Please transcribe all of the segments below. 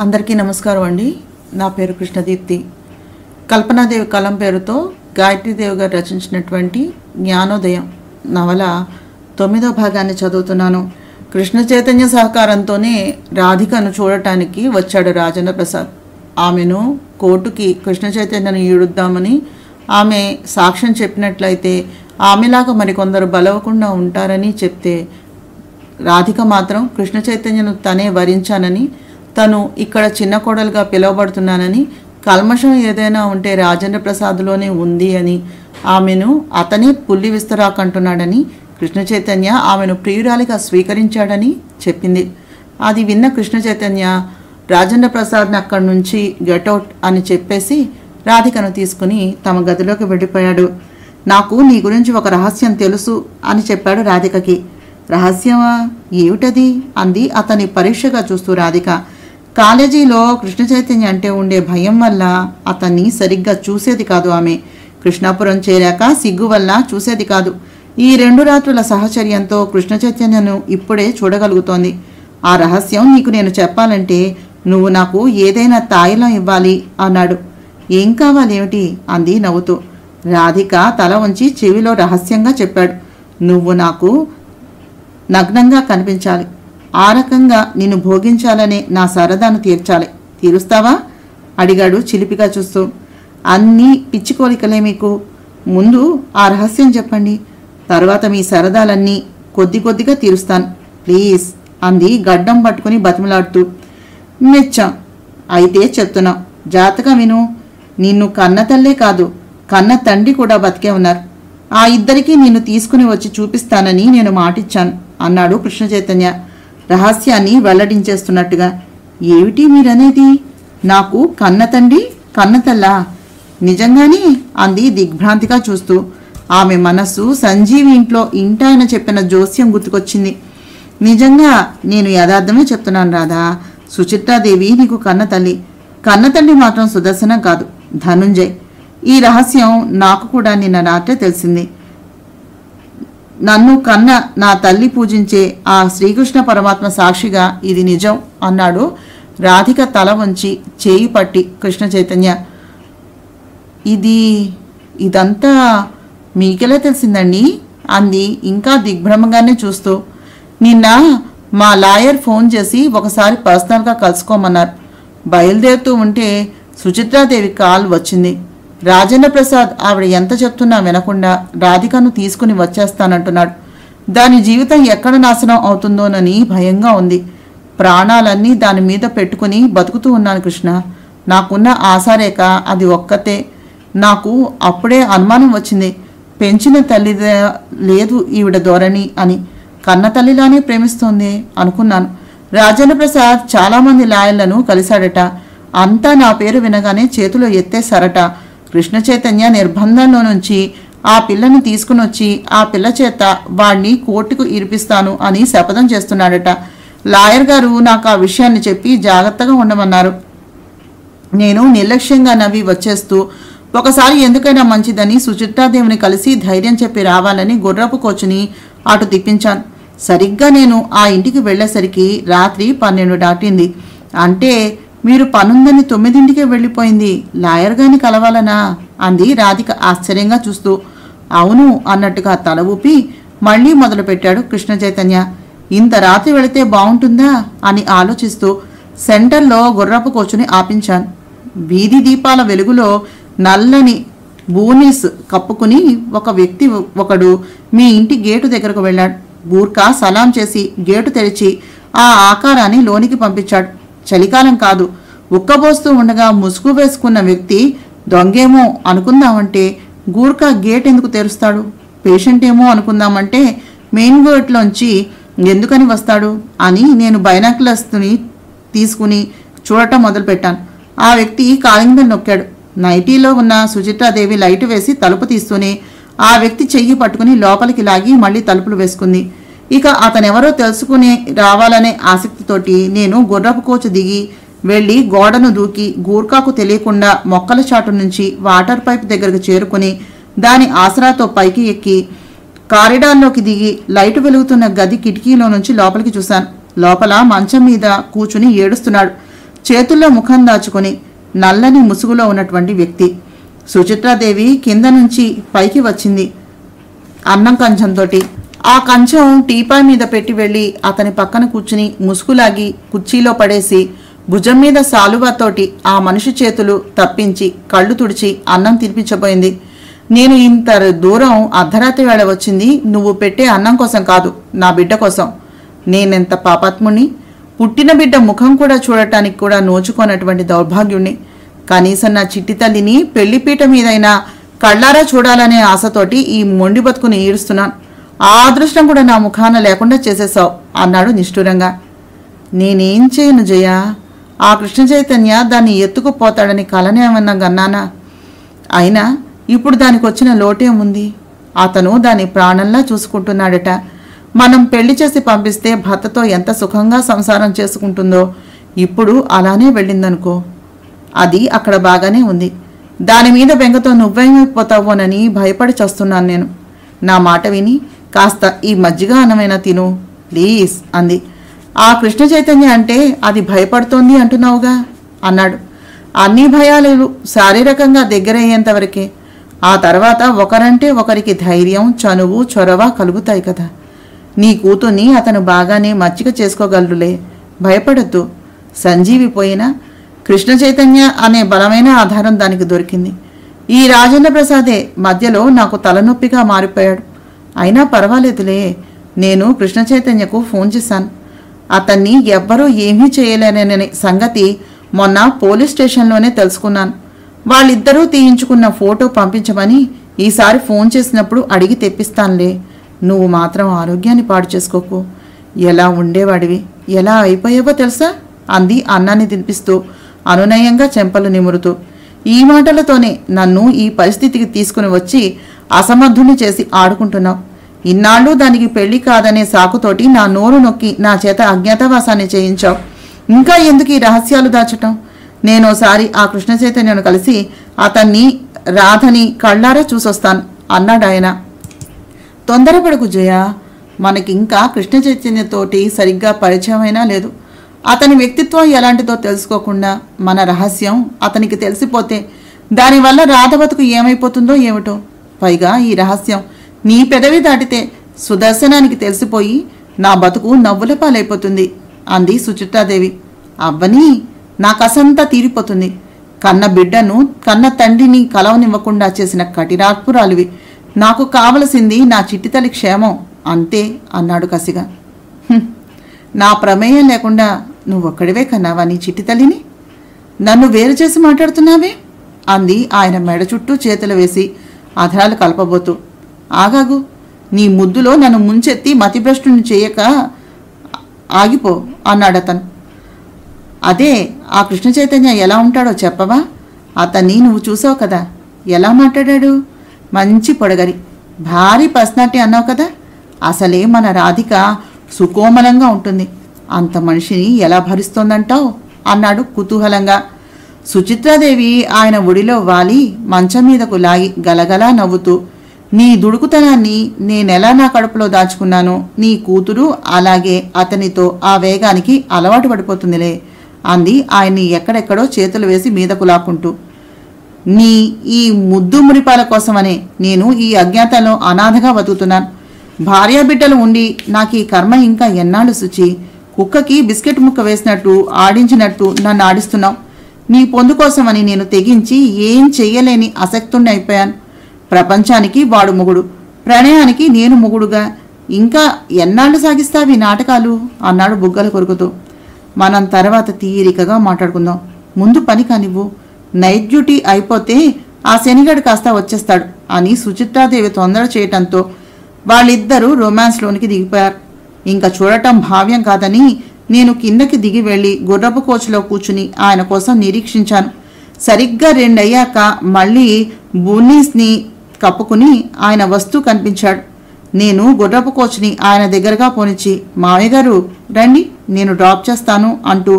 అందరికీ నమస్కారం అండి. నా పేరు కృష్ణదీప్తి. కల్పనాదేవి కలం పేరుతో గాయత్రీదేవి గారు రచించినటువంటి జ్ఞానోదయం నవల 9వ భాగాన్ని చదువుతున్నాను. కృష్ణ చైతన్య సహకారంతోనే రాధికను చూడటానికి వచ్చాడు రాజేంద్ర ప్రసాద్. ఆమెను కోర్టుకి కృష్ణ చైతన్యను ఈడుద్దామని ఆమె సాక్ష్యం చెప్పినట్లయితే ఆమెలాగా మరికొందరు బలవకుండా ఉంటారని చెప్తే, రాధిక మాత్రం కృష్ణ చైతన్యను తనే వరించానని, తను ఇక్కడ చిన్న కోడలుగా పిలువబడుతున్నానని, కల్మషం ఏదైనా ఉంటే రాజేంద్ర ప్రసాద్లోనే ఉంది అని, ఆమెను అతనే పుల్లి విస్తరాకంటున్నాడని, కృష్ణ చైతన్య ఆమెను ప్రియురాలిగా స్వీకరించాడని చెప్పింది. అది విన్న కృష్ణ చైతన్య రాజేంద్ర ప్రసాద్ని అక్కడి నుంచి గెట్అవుట్ అని చెప్పేసి రాధికను తీసుకుని తమ గదిలోకి వెళ్ళిపోయాడు. నాకు నీ గురించి ఒక రహస్యం తెలుసు అని చెప్పాడు రాధికకి. రహస్యమా? ఏమిటది అంది అతని పరీక్షగా చూస్తూ రాధిక. కాలేజీలో కృష్ణ చైతన్య అంటే ఉండే భయం వల్ల అతన్ని సరిగ్గా చూసేది కాదు ఆమె. కృష్ణాపురం చేరాక సిగ్గు వల్ల చూసేది కాదు. ఈ 2 రాత్రుల సహచర్యంతో కృష్ణ చైతన్యను ఇప్పుడే చూడగలుగుతోంది. ఆ రహస్యం నీకు నేను చెప్పాలంటే నువ్వు నాకు ఏదైనా తాయిలం ఇవ్వాలి అన్నాడు. ఏం కావాలేమిటి అంది నవ్వుతూ. రాధిక తల వంచి చెవిలో రహస్యంగా చెప్పాడు. నువ్వు నాకు నగ్నంగా కనిపించాలి. ఆ రకంగా నిన్ను భోగించాలనే నా సరదాను తీర్చాలి. తీరుస్తావా అడిగాడు చిలిపిగా చూస్తూ. అన్నీ పిచ్చి కోరికలే మీకు. ముందు ఆ రహస్యం చెప్పండి, తర్వాత మీ సరదాలన్నీ కొద్ది కొద్దిగా తీరుస్తాను ప్లీజ్ అంది గడ్డం పట్టుకుని బతిమలాడుతూ. మెచ్చాం. అయితే చెప్తున్నా, జాతకం విను. నిన్ను కన్న తల్లే కాదు, కన్న తండ్రి కూడా బతికే ఉన్నారు. ఆ ఇద్దరికీ నిన్ను తీసుకుని వచ్చి చూపిస్తానని నేను మాటిచ్చాను అన్నాడు కృష్ణ చైతన్య రహస్యాన్ని వెల్లడించేస్తున్నట్టుగా. ఏమిటి మీరనేది? నాకు కన్న తండ్రి కన్నతల్లా? నిజంగానే అంది దిగ్భ్రాంతిగా చూస్తూ. ఆమె మనస్సు సంజీవి ఇంట్లో ఇంటాయన చెప్పిన జోస్యం గుర్తుకొచ్చింది. నిజంగా నేను యథార్థమే చెప్తున్నాను రాధా. సుచిత్రాదేవి నీకు కన్న తల్లి. కన్న తల్లి మాత్రం సుదర్శనం కాదు, ధనుంజయ్. ఈ రహస్యం నాకు కూడా నిన్న రాత్రే తెలిసింది. నన్ను కన్న నా తల్లి పూజించే ఆ శ్రీకృష్ణ పరమాత్మ సాక్షిగా ఇది నిజం అన్నాడు రాధిక తల వంచి చేయి పట్టి కృష్ణ చైతన్య. ఇదంతా మీకెలా తెలిసిందండి అంది ఇంకా దిగ్భ్రమంగానే చూస్తూ. నిన్న మా లాయర్ ఫోన్ చేసి ఒకసారి పర్సనల్గా కలుసుకోమన్నారు. బయలుదేరుతూ ఉంటే సుచిత్రాదేవి కాల్ వచ్చింది. రాజేంద్ర ప్రసాద్ ఆవిడ ఎంత చెప్తున్నా వినకుండా రాధికను తీసుకుని వచ్చేస్తానంటున్నాడు. దాని జీవితం ఎక్కడ నాశనం అవుతుందోనని భయంగా ఉంది. ప్రాణాలన్నీ దాని మీద పెట్టుకుని బతుకుతూ ఉన్నాను కృష్ణ. నాకున్న ఆశారేఖ అది ఒక్కతే. నాకు అప్పుడే అనుమానం వచ్చింది, పెంచిన తల్లి లేదు ఈవిడ ధోరణి అని. కన్న తల్లిలానే ప్రేమిస్తోంది అనుకున్నాను. రాజేంద్ర ప్రసాద్ చాలామంది లాయర్లను కలిశాడట. అంతా నా పేరు వినగానే చేతులు ఎత్తేశారట. కృష్ణ చైతన్య నిర్బంధంలో నుంచి ఆ పిల్లను తీసుకుని వచ్చి ఆ పిల్ల చేత వాడిని కోర్టుకు ఇరిపిస్తాను అని శపథం చేస్తున్నాడట. లాయర్ గారు నాకు ఆ విషయాన్ని చెప్పి జాగ్రత్తగా ఉండమన్నారు. నేను నిర్లక్ష్యంగా నవ్వి వచ్చేస్తూ ఒకసారి ఎందుకైనా మంచిదని సుచిత్రాదేవిని కలిసి ధైర్యం చెప్పి రావాలని గుర్రపు కోచుని అటు తిప్పించాను. సరిగ్గా నేను ఆ ఇంటికి వెళ్లేసరికి రాత్రి 12 దాటింది. అంటే మీరు పనుందని 9ంటికే వెళ్ళిపోయింది. లాయర్ గారిని కలవాలనా అంది రాధిక ఆశ్చర్యంగా చూస్తూ. అవును అన్నట్టుగా తల ఊపి మళ్లీ మొదలుపెట్టాడు కృష్ణ చైతన్య. ఇంత రాత్రి వెళితే బాగుంటుందా అని ఆలోచిస్తూ సెంటర్లో గుర్రపు కోచుని ఆపించాను. వీధి దీపాల వెలుగులో నల్లని బూనీస్ కప్పుకుని ఒక వ్యక్తి ఒకడు మీ ఇంటి గేటు దగ్గరకు వెళ్ళాడు. బూర్కా సలాం చేసి గేటు తెరిచి ఆ ఆకారాన్ని లోనికి పంపించాడు. చలికాలం కాదు, ఉక్కబోస్తూ ఉండగా ముసుగు వేసుకున్న వ్యక్తి దొంగేమో అనుకుందామంటే గూర్ఖా గేట్ ఎందుకు తెరుస్తాడు? పేషెంట్ ఏమో అనుకుందామంటే మెయిన్ గేట్లోంచి ఎందుకని వస్తాడు అని నేను బైనాక్యులర్స్ని తీసుకుని చూడటం మొదలుపెట్టాను. ఆ వ్యక్తి కాలింగ్ బెల్ నొక్కాడు. నైటీలో ఉన్న సుచిత్రాదేవి లైట్ వేసి తలుపు తీస్తూనే ఆ వ్యక్తి చెయ్యి పట్టుకుని లోపలికి లాగి మళ్లీ తలుపులు వేసుకుంది. ఇక అతనెవరో తెలుసుకుని రావాలనే ఆసక్తితోటి నేను గుర్రపు కోచు దిగి వెళ్లి గోడను దూకి గూర్ఖాకు తెలియకుండా మొక్కల చాటు నుంచి వాటర్ పైప్ దగ్గరకు చేరుకుని దాని ఆసరాతో పైకి ఎక్కి కారిడార్లోకి దిగి లైటు వెలుగుతున్న గది కిటికీలో నుంచి లోపలికి చూశాను. లోపల మంచం మీద కూర్చుని ఏడుస్తున్నాడు. చేతుల్లో ముఖం దాచుకుని నల్లని ముసుగులో ఉన్నటువంటి వ్యక్తి. సుచిత్రాదేవి కింద నుంచి పైకి వచ్చింది అన్నం కంచంతోటి. ఆ కంచం టీపాయ్ మీద పెట్టి వెళ్ళి అతని పక్కన కూర్చుని ముసుగులాగి కుర్చీలో పడేసి భుజం మీద సాలువాతోటి ఆ మనిషి చేతులు తప్పించి కళ్ళు తుడిచి అన్నం తినిపించబోయింది. నేను ఇంత దూరం అర్ధరాత్రి వేళ వచ్చింది నువ్వు పెట్టే అన్నం కోసం కాదు, నా బిడ్డ కోసం. నేనెంత పాపాత్ముణ్ణి! పుట్టిన బిడ్డ ముఖం కూడా చూడటానికి కూడా నోచుకోనటువంటి దౌర్భాగ్యుణ్ణి. కనీసం నా చిట్టి తల్లిని పెళ్లిపీట మీదైనా కళ్ళారా చూడాలనే ఆశతోటి ఈ మొండి బతుకుని ఈడుస్తున్నాను. ఆ అదృష్టం కూడా నా ముఖాన లేకుండా చేసేశావు అన్నాడు నిష్ఠూరంగా. నేనేం చేయను జయ? ఆ కృష్ణ చైతన్య దాన్ని ఎత్తుకుపోతాడని కలనేమన్నా గన్నానా? అయినా ఇప్పుడు దానికి వచ్చిన లోటేముంది? అతను దాన్ని ప్రాణంలా చూసుకుంటున్నాడట. మనం పెళ్లి చేసి పంపిస్తే భర్తతో ఎంత సుఖంగా సంసారం చేసుకుంటుందో ఇప్పుడు అలానే వెళ్ళిందనుకో. అది అక్కడ బాగానే ఉంది. దాని మీద బెంగతో నువ్వేమైపోతావోనని భయపడి చస్తున్నాను నేను. నా మాట విని కాస్త ఈ మజ్జిగ అన్నమైనా తిను ప్లీజ్ అంది. ఆ కృష్ణ చైతన్య అంటే అది భయపడుతోంది అంటున్నావుగా అన్నాడు. అన్ని భయాలు శారీరకంగా దగ్గరయ్యేంతవరకే. ఆ తర్వాత ఒకరంటే ఒకరికి ధైర్యం, చనువు, చొరవ కలుగుతాయి కదా. నీ కూతుర్ని అతను బాగానే మచ్చిక చేసుకోగలరులే, భయపడద్దు. సంజీవి పోయినా కృష్ణ చైతన్య అనే బలమైన ఆధారం దానికి దొరికింది. ఈ రాజేంద్ర ప్రసాదే మధ్యలో నాకు తలనొప్పిగా మారిపోయాడు. అయినా పర్వాలేదులే, నేను కృష్ణ చైతన్యకు ఫోన్ చేశాను. అతన్ని ఎవ్వరూ ఏమీ చేయలేననే సంగతి మొన్న పోలీస్ స్టేషన్లోనే తెలుసుకున్నాను. వాళ్ళిద్దరూ తీయించుకున్న ఫోటో పంపించమని ఈసారి ఫోన్ చేసినప్పుడు అడిగి తెప్పిస్తానులే. నువ్వు మాత్రం ఆరోగ్యాన్ని పాడు చేసుకోకు. ఎలా ఉండేవాడివి, ఎలా అయిపోయావో తెలుసా అంది అన్నాన్ని తినిపిస్తూ అనునయంగా చెంపలు నిమురుతూ. ఈ మాటలతోనే నన్ను ఈ పరిస్థితికి తీసుకుని వచ్చి అసమర్థుని చేసి ఆడుకుంటున్నావు. ఇన్నాళ్ళు దానికి పెళ్లి కాదనే సాకుతోటి నా నోరు నొక్కి నా చేత అజ్ఞాతవాసాన్ని చేయించావు. ఇంకా ఎందుకు ఈ రహస్యాలు దాచటం? నేనోసారి ఆ కృష్ణ చైతన్యను కలిసి అతన్ని రాధని కళ్ళారా చూసొస్తాను అన్నాడాయన. తొందరపడకు జయ, మనకింకా కృష్ణ చైతన్యతోటి సరిగ్గా పరిచయమైనా లేదు. అతని వ్యక్తిత్వం ఎలాంటిదో తెలుసుకోకుండా మన రహస్యం అతనికి తెలిసిపోతే దానివల్ల రాధ బతుకు ఏమైపోతుందో ఏమిటో. పైగా ఈ రహస్యం నీ పెదవి దాటితే సుదర్శనానికి తెలిసిపోయి నా బతుకు నవ్వుల పాలైపోతుంది అంది సుచిత్రాదేవి. అవ్వని, నాకసంతా తీరిపోతుంది. కన్న బిడ్డను కన్న తండ్రిని కలవనివ్వకుండా చేసిన కఠినాత్పురాలివి. నాకు కావలసింది నా చిట్టితల్లి క్షేమం అంతే అన్నాడు కసిగా. నా ప్రమేయం లేకుండా నువ్వొక్కడివే కన్నావా నీ చిట్టితల్లిని? నన్ను వేరు చేసి మాట్లాడుతున్నావే అంది ఆయన మెడ చుట్టూ చేతులు వేసి అధరాలు కలపబోతూ. ఆగాగు, నీ ముద్దులో నన్ను ముంచెత్తి మతిభ్రష్టుని చేయక ఆగిపో అన్నాడతను. అదే ఆ కృష్ణ చైతన్య ఎలా ఉంటాడో చెప్పవా? అతన్ని నువ్వు చూసావు కదా, ఎలా మాట్లాడాడు? మంచి పొడగరి, భారీ పర్సనాలిటీ అన్నావు కదా. అసలే మన రాధిక సుకోమలంగా ఉంటుంది. అంత మనిషిని ఎలా భరిస్తోందంటావు అన్నాడు కుతూహలంగా. సుచిత్రాదేవి ఆయన ఒడిలో వాలి మంచం మీదకు లాగి గలగలా నవ్వుతూ, నీ దుడుకుతనాన్ని నేనెలా నా కడుపులో దాచుకున్నానో నీ కూతురు అలాగే అతనితో ఆ వేగానికి అలవాటు పడిపోతుందిలే అంది ఆయన్ని ఎక్కడెక్కడో చేతులు వేసి మీదకు లాక్కుంటూ. నీ ఈ ముద్దు మురిపాల కోసమనే నేను ఈ అజ్ఞాతంలో అనాథగా బతుకుతున్నాను. భార్యాబిడ్డలు ఉండి నాకు ఈ కర్మ ఇంకా ఎన్నాళ్ళు శుచి? కుక్కకి బిస్కెట్ ముక్క వేసినట్టు ఆడించినట్టు నన్ను ఆడిస్తున్నావు. నీ పొందు కోసమని నేను తెగించి ఏం చెయ్యలేని అసక్తుణ్ణి అయిపోయాను. ప్రపంచానికి వాడు మొగుడు, ప్రణయానికి నేను మొగుడుగా ఇంకా ఎన్నాళ్ళు సాగిస్తావి నాటకాలు అన్నాడు బుగ్గలు కొరుకుతూ. మనం తర్వాత తీరికగా మాట్లాడుకుందాం, ముందు పని కానివ్వు. నైట్ డ్యూటీ అయిపోతే ఆ శనిగడు కాస్త వచ్చేస్తాడు అని సుచిత్రాదేవి తొందర చేయటంతో వాళ్ళిద్దరూ రొమాన్స్లోనికి దిగిపోయారు. ఇంకా చూడటం భావ్యం కాదని నేను కిందకి దిగి వెళ్ళి గుర్రపు కోచ్లో కూర్చుని ఆయన కోసం నిరీక్షించాను. సరిగ్గా 2 అయ్యాక మళ్ళీ బూనీస్ని కప్పుకుని ఆయన వస్తూ కనిపించాడు. నేను గుర్రపు కోచ్ని ఆయన దగ్గరగా పోనిచ్చి, మావయ్య గారు రండి, నేను డ్రాప్ చేస్తాను అంటూ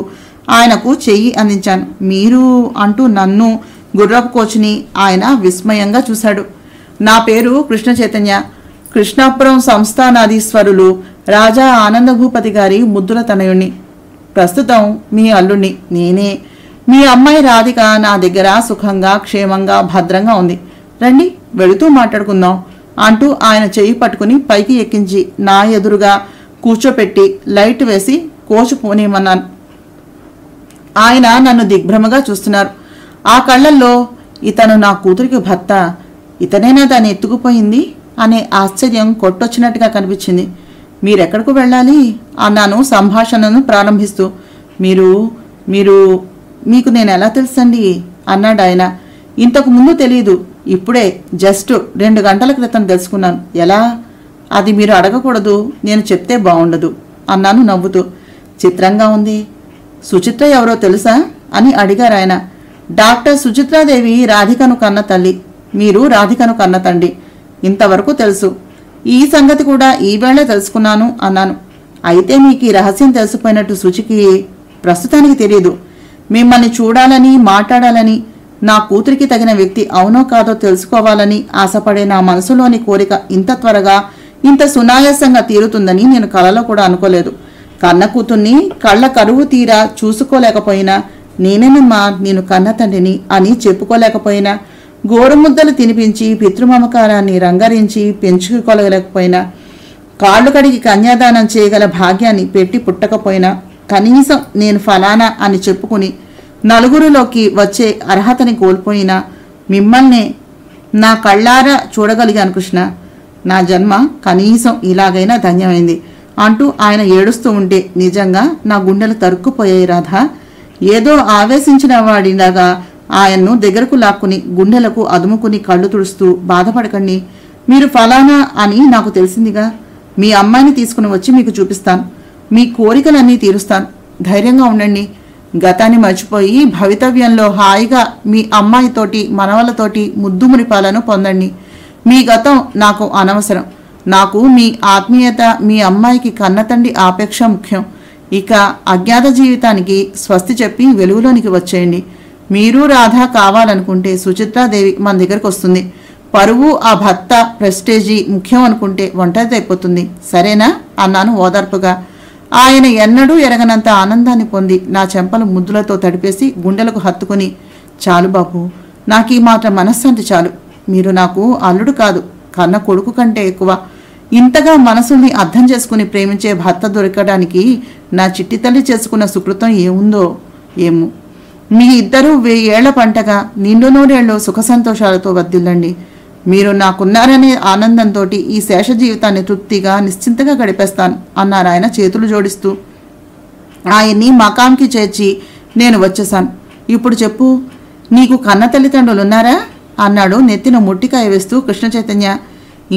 ఆయనకు చెయ్యి అందించాను. మీరు అంటూ నన్ను గుర్రపు కోచ్ని ఆయన విస్మయంగా చూశాడు. నా పేరు కృష్ణ చైతన్య, కృష్ణాపురం సంస్థానాధీశ్వరులు రాజా ఆనందభూపతి గారి ముద్దుల తనయుణ్ణి. ప్రస్తుతం మీ అల్లుణ్ణి నేనే. మీ అమ్మాయి రాధిక నా దగ్గర సుఖంగా క్షేమంగా భద్రంగా ఉంది. రండి వెళుతూ మాట్లాడుకుందాం అంటూ ఆయన చెయ్యి పట్టుకుని పైకి ఎక్కించి నా ఎదురుగా కూర్చోపెట్టి లైట్ వేసి కోచు పోనేమన్నాను. ఆయన నన్ను దిగ్భ్రమగా చూస్తున్నారు. ఆ కళ్ళల్లో ఇతను నా కూతురికి భర్త, ఇతనైనా దాన్ని ఎత్తుకుపోయింది అనే ఆశ్చర్యం కొట్టొచ్చినట్టుగా కనిపించింది. మీరెక్కడకు వెళ్ళాలి అన్నాను సంభాషణను ప్రారంభిస్తూ. మీకు నేను ఎలా తెలుసండి అన్నాడు ఆయన. ఇంతకు ముందు తెలీదు, ఇప్పుడే జస్ట్ 2 గంటల క్రితం తెలుసుకున్నాను. ఎలా? అది మీరు అడగకూడదు, నేను చెప్తే బాగుండదు అన్నాను నవ్వుతూ. చిత్రంగా ఉంది. సుచిత్ర ఎవరో తెలుసా అని అడిగారు ఆయన. డాక్టర్ సుచిత్రాదేవి రాధికను కన్న తల్లి, మీరు రాధికను కన్న తండ్రి. ఇంతవరకు తెలుసు. ఈ సంగతి కూడా ఈవేళ తెలుసుకున్నాను అన్నాను. అయితే మీకు ఈ రహస్యం తెలిసిపోయినట్టు సుచికి ప్రస్తుతానికి తెలియదు. మిమ్మల్ని చూడాలని మాట్లాడాలని, నా కూతురికి తగిన వ్యక్తి అవునో కాదో తెలుసుకోవాలని ఆశపడే నా మనసులోని కోరిక ఇంత త్వరగా ఇంత సునాయాసంగా తీరుతుందని నేను కలలో కూడా అనుకోలేదు. కన్న కూతుర్ని కళ్ళ కరువు తీరా చూసుకోలేకపోయినా, నేనేనమ్మా నేను కన్న తండ్రిని అని చెప్పుకోలేకపోయినా, గోరుముద్దలు తినిపించి పితృమమకారాన్ని రంగరించి పెంచుకోలేకపోయినా, కాళ్ళు కడిగి కన్యాదానం చేయగల భాగ్యాన్ని పెట్టి పుట్టకపోయినా, కనీసం నేను ఫలానా అని చెప్పుకుని నలుగురిలోకి వచ్చే అర్హతని కోల్పోయినా మిమ్మల్నే నా కళ్ళారా చూడగలిగాను కృష్ణ. నా జన్మ కనీసం ఇలాగైనా ధన్యమైంది అంటూ ఆయన ఏడుస్తూ ఉంటే నిజంగా నా గుండెలు తరుక్కుపోయాయి రాధా. ఏదో ఆవేశించిన వాడిలాగా ఆయన్ను దగ్గరకు లాక్కుని గుండెలకు అదుముకుని కళ్ళు తుడుస్తూ, బాధపడకండి, మీరు ఫలానా అని నాకు తెలిసిందిగా. మీ అమ్మాయిని తీసుకుని వచ్చి మీకు చూపిస్తాను. మీ కోరికలన్నీ తీరుస్తాను. ధైర్యంగా ఉండండి. గతాన్ని మర్చిపోయి భవితవ్యంలో హాయిగా మీ అమ్మాయితోటి మనవలతోటి ముద్దుమురిపాలను పొందండి. మీ గతం నాకు అనవసరం. నాకు మీ ఆత్మీయత, మీ అమ్మాయికి కన్నతండ్రి ఆపేక్ష ముఖ్యం. ఇక అజ్ఞాత జీవితానికి స్వస్తి చెప్పి వెలుగులోనికి వచ్చేయండి. మీరు రాధా కావాలనుకుంటే సుచిత్రాదేవి మన దగ్గరకు వస్తుంది. పరువు, ఆ భర్త ప్రెస్టేజీ ముఖ్యం అనుకుంటే ఒంటరిదైపోతుంది. సరేనా అన్నాను ఓదార్పుగా. ఆయన ఎన్నడూ ఎరగనంత ఆనందాన్ని పొంది నా చెంపలు ముద్దులతో తడిపేసి గుండెలకు హత్తుకుని, చాలు బాబు, నాకు ఈ మాత్రం మనశ్శాంతి చాలు. మీరు నాకు అల్లుడు కాదు, కన్న కొడుకు కంటే ఎక్కువ. ఇంతగా మనసుల్ని అర్థం చేసుకుని ప్రేమించే భర్త దొరకడానికి నా చిట్టి తల్లి చేసుకున్న సుకృతం ఏముందో ఏమో. మీ ఇద్దరూ 1000 ఏళ్ల పంటగా నిండు 100 ఏళ్ళు సుఖ సంతోషాలతో వర్ధిల్లండి. మీరు నాకున్నారనే ఆనందంతో ఈ శేష జీవితాన్ని తృప్తిగా నిశ్చింతగా గడిపేస్తాను అన్నారు ఆయన చేతులు జోడిస్తూ. ఆయన్ని మకాంకి చేర్చి నేను వచ్చేశాను. ఇప్పుడు చెప్పు, నీకు కన్న తల్లిదండ్రులున్నారా అన్నాడు నెత్తిన ముట్టికాయ వేస్తూ కృష్ణ చైతన్య.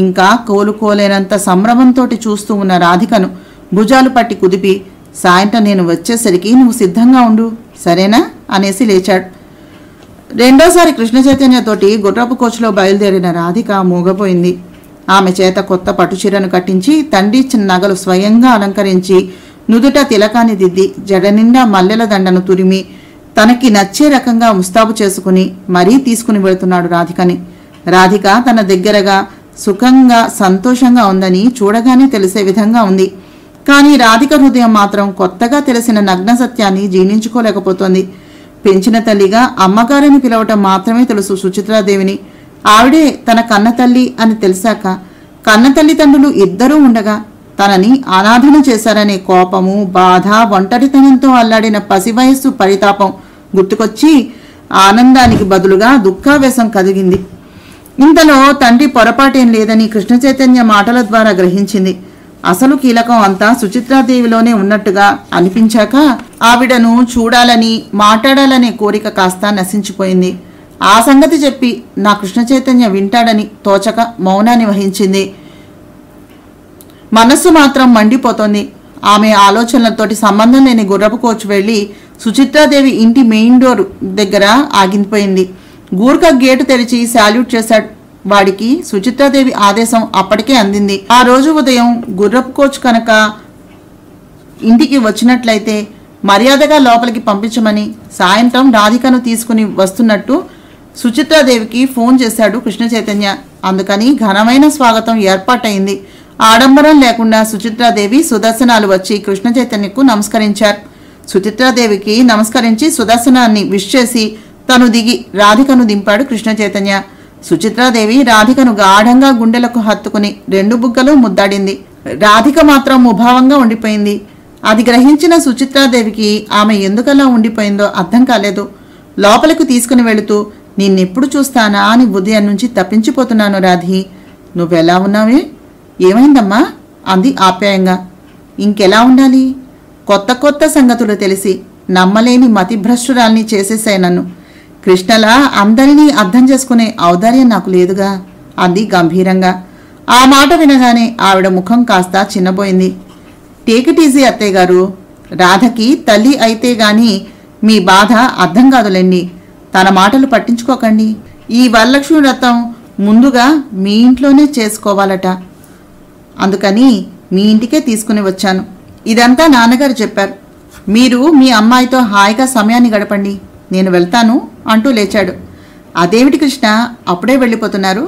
ఇంకా కోలుకోలేనంత సంభ్రమంతో చూస్తూ ఉన్న రాధికను భుజాలు పట్టి కుదిపి, సాయంత్రం నేను వచ్చేసరికి నువ్వు సిద్ధంగా ఉండు, సరేనా అనేసి లేచాడు. రెండోసారి కృష్ణ చైతన్యతోటి గుర్రపు కోచ్లో బయలుదేరిన రాధిక మూగపోయింది. ఆమె చేత కొత్త పట్టుచీరను కట్టించి తండ్రి ఇచ్చిన నగలు స్వయంగా అలంకరించి నుదుట తిలకాన్ని దిద్ది జడ నిండా మల్లెల దండను తురిమి తనకి నచ్చే రకంగా ముస్తాబు చేసుకుని మరీ తీసుకుని వెళుతున్నాడు రాధికని. రాధిక తన దగ్గరగా సుఖంగా సంతోషంగా ఉందని చూడగానే తెలిసే విధంగా ఉంది. కానీ రాధిక హృదయం మాత్రం కొత్తగా తెలిసిన నగ్న సత్యాన్ని జీర్ణించుకోలేకపోతోంది. పెంచిన తల్లిగా అమ్మగారిని పిలవటం మాత్రమే తెలుసు సుచిత్రాదేవిని. ఆవిడే తన కన్నతల్లి అని తెలిసాక కన్న తల్లిదండ్రులు ఇద్దరూ ఉండగా తనని అనాథన చేశారనే కోపము, బాధ, ఒంటరితనంతో అల్లాడిన పసి వయస్సు పరితాపం గుర్తుకొచ్చి ఆనందానికి బదులుగా దుఃఖావేశం కలిగింది. ఇంతలో తండ్రి పొరపాటేం లేదని కృష్ణ చైతన్య మాటల ద్వారా గ్రహించింది. అసలు కీలకం అంతా సుచిత్రాదేవిలోనే ఉన్నట్టుగా అనిపించాక ఆవిడను చూడాలని మాట్లాడాలనే కోరిక కాస్త నశించిపోయింది. ఆ సంగతి చెప్పి నా కృష్ణ చైతన్య వింటాడని తోచక మౌనాన్ని వహించింది. మనస్సు మాత్రం మండిపోతోంది. ఆమె ఆలోచనలతోటి సంబంధం లేని గుర్రపు కోచ్ వెళ్లి సుచిత్రాదేవి ఇంటి మెయిన్ డోర్ దగ్గర ఆగిపోయింది. గూర్ఖ గేటు తెరిచి శాల్యూట్ చేశాడు. వాడికి సుచిత్రాదేవి ఆదేశం అప్పటికే అందింది. ఆ రోజు ఉదయం గుర్రపు కోచ్ కనుక ఇంటికి వచ్చినట్లయితే మర్యాదగా లోపలికి పంపించమని, సాయంత్రం రాధికను తీసుకుని వస్తున్నట్టు సుచిత్రాదేవికి ఫోన్ చేశాడు కృష్ణ చైతన్య. అందుకని ఘనమైన స్వాగతం ఏర్పాటైంది. ఆడంబరం లేకుండా సుచిత్రాదేవి సుదర్శనాలు వచ్చి కృష్ణ చైతన్యకు నమస్కరించారు. సుచిత్రాదేవికి నమస్కరించి సుదర్శనాన్ని విష్ చేసి తను దిగి రాధికను దింపాడు కృష్ణ చైతన్య. సుచిత్రాదేవి రాధికను గాఢంగా గుండెలకు హత్తుకుని 2 బుగ్గలు ముద్దాడింది. రాధిక మాత్రం ముభావంగా ఉండిపోయింది. అది గ్రహించిన సుచిత్రాదేవికి ఆమె ఎందుకలా ఉండిపోయిందో అర్థం కాలేదు. లోపలికి తీసుకుని వెళుతూ, నిన్నెప్పుడు చూస్తానా అని ఉదయం నుంచి తప్పించిపోతున్నాను రాధి. నువ్వెలా ఉన్నావే? ఏమైందమ్మా అంది ఆప్యాయంగా. ఇంకెలా ఉండాలి? కొత్త కొత్త సంగతులు తెలిసి నమ్మలేని మతిభ్రష్టురాల్ని చేసేసాయి నన్ను. కృష్ణలా అందరినీ అర్థం చేసుకునే ఔదార్యం నాకు లేదుగా అంది గంభీరంగా. ఆ మాట వినగానే ఆవిడ ముఖం కాస్త చిన్నబోయింది. టేక్ ఇట్ ఈజీ అత్తయ్య గారు. రాధకి తల్లి అయితే గాని మీ బాధ అర్థం కాదులేండి. తన మాటలు పట్టించుకోకండి. ఈ వరలక్ష్మి వ్రతం ముందుగా మీ ఇంట్లోనే చేసుకోవాలట. అందుకని మీ ఇంటికే తీసుకుని వచ్చాను. ఇదంతా నాన్నగారు చెప్పారు. మీరు మీ అమ్మాయితో హాయిగా సమయాన్ని గడపండి. నేను వెళ్తాను అంటూ లేచాడు. అదేమిటి కృష్ణ, అప్పుడే వెళ్ళిపోతున్నారు?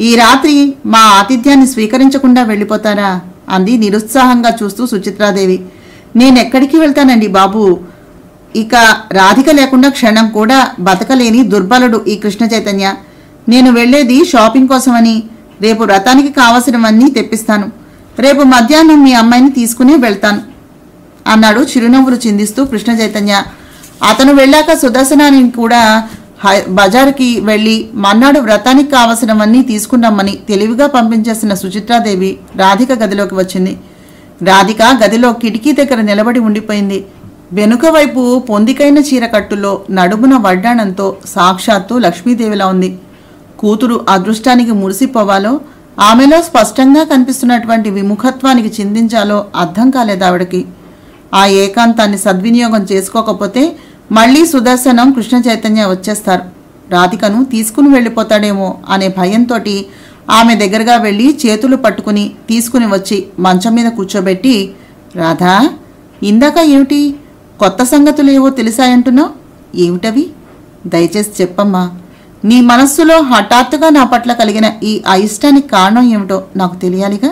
ఈ రాత్రి మా ఆతిథ్యాన్ని స్వీకరించకుండా వెళ్ళిపోతారా అంది నిరుత్సాహంగా చూస్తూ సుచిత్రాదేవి. నేనెక్కడికి వెళ్తానండి బాబు. ఇక రాధిక లేకుండా క్షణం కూడా బతకలేని దుర్బలుడు ఈ కృష్ణ చైతన్య. నేను వెళ్లేది షాపింగ్ కోసమని. రేపు వ్రతానికి కావలసినవన్నీ తెప్పిస్తాను. రేపు మధ్యాహ్నం మీ అమ్మాయిని తీసుకునే వెళ్తాను అన్నాడు చిరునవ్వులు చిందిస్తూ కృష్ణ చైతన్య. అతను వెళ్ళాక సుదర్శనాన్ని కూడా బజారుకి వెళ్ళి మన్నాడు వ్రతానికి కావలసినవన్నీ తీసుకున్నామని తెలివిగా పంపించేసిన సుచిత్రాదేవి రాధిక గదిలోకి వచ్చింది. రాధిక గదిలో కిటికీ దగ్గర నిలబడి ఉండిపోయింది. వెనుక వైపు పొందికైన చీరకట్టులో నడుమున వడ్డాణంతో సాక్షాత్తు లక్ష్మీదేవిలా ఉంది. కూతురు అదృష్టానికి మురిసిపోవాలో, ఆమెలో స్పష్టంగా కనిపిస్తున్నటువంటి విముఖత్వానికి చిందించాలో అర్థం కాలేదావిడకి. ఆ ఏకాంతాన్ని సద్వినియోగం చేసుకోకపోతే మళ్లీ సుదర్శనం కృష్ణ చైతన్య వచ్చేస్తారు. రాధికను తీసుకుని వెళ్ళిపోతాడేమో అనే భయంతో ఆమె దగ్గరగా వెళ్ళి చేతులు పట్టుకుని తీసుకుని వచ్చి మంచం మీద కూర్చోబెట్టి, రాధా, ఇందాక ఏమిటి కొత్త సంగతులేవో తెలిసాయంటున్నావు? ఏమిటవి? దయచేసి చెప్పమ్మా. నీ మనస్సులో హఠాత్తుగా నా పట్ల కలిగిన ఈ అయిష్టానికి కారణం ఏమిటో నాకు తెలియాలిగా.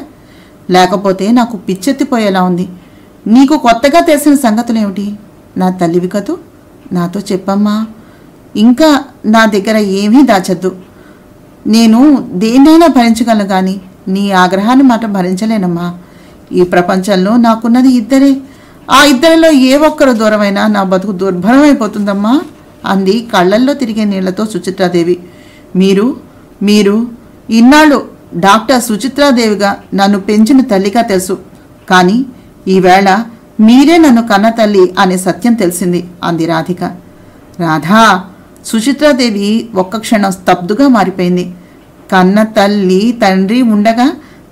లేకపోతే నాకు పిచ్చెత్తిపోయేలా ఉంది. నీకు కొత్తగా తెలిసిన సంగతులేమిటి? నా తల్లివి కదూ, నాతో చెప్పమ్మా. ఇంకా నా దగ్గర ఏమీ దాచద్దు. నేను దేన్నైనా భరించగలను కానీ నీ ఆగ్రహాన్ని మాట భరించలేనమ్మా. ఈ ప్రపంచంలో నాకున్నది ఇద్దరే. ఆ ఇద్దరిలో ఏ ఒక్కరు దూరమైనా నా బతుకు దుర్భరమైపోతుందమ్మా అంది కళ్ళల్లో తిరిగే నీళ్లతో సుచిత్రాదేవి. మీరు ఇన్నాళ్ళు డాక్టర్ సుచిత్రాదేవిగా నన్ను పెంచిన తల్లిగా తెలుసు. కానీ ఈవేళ మీరే నన్ను కన్న తల్లి అనే సత్యం తెలిసింది అంది రాధిక. రాధా, సుచిత్రాదేవి ఒక్క క్షణం స్తబ్దుగా మారిపోయింది. కన్న తల్లి తండ్రి ఉండగా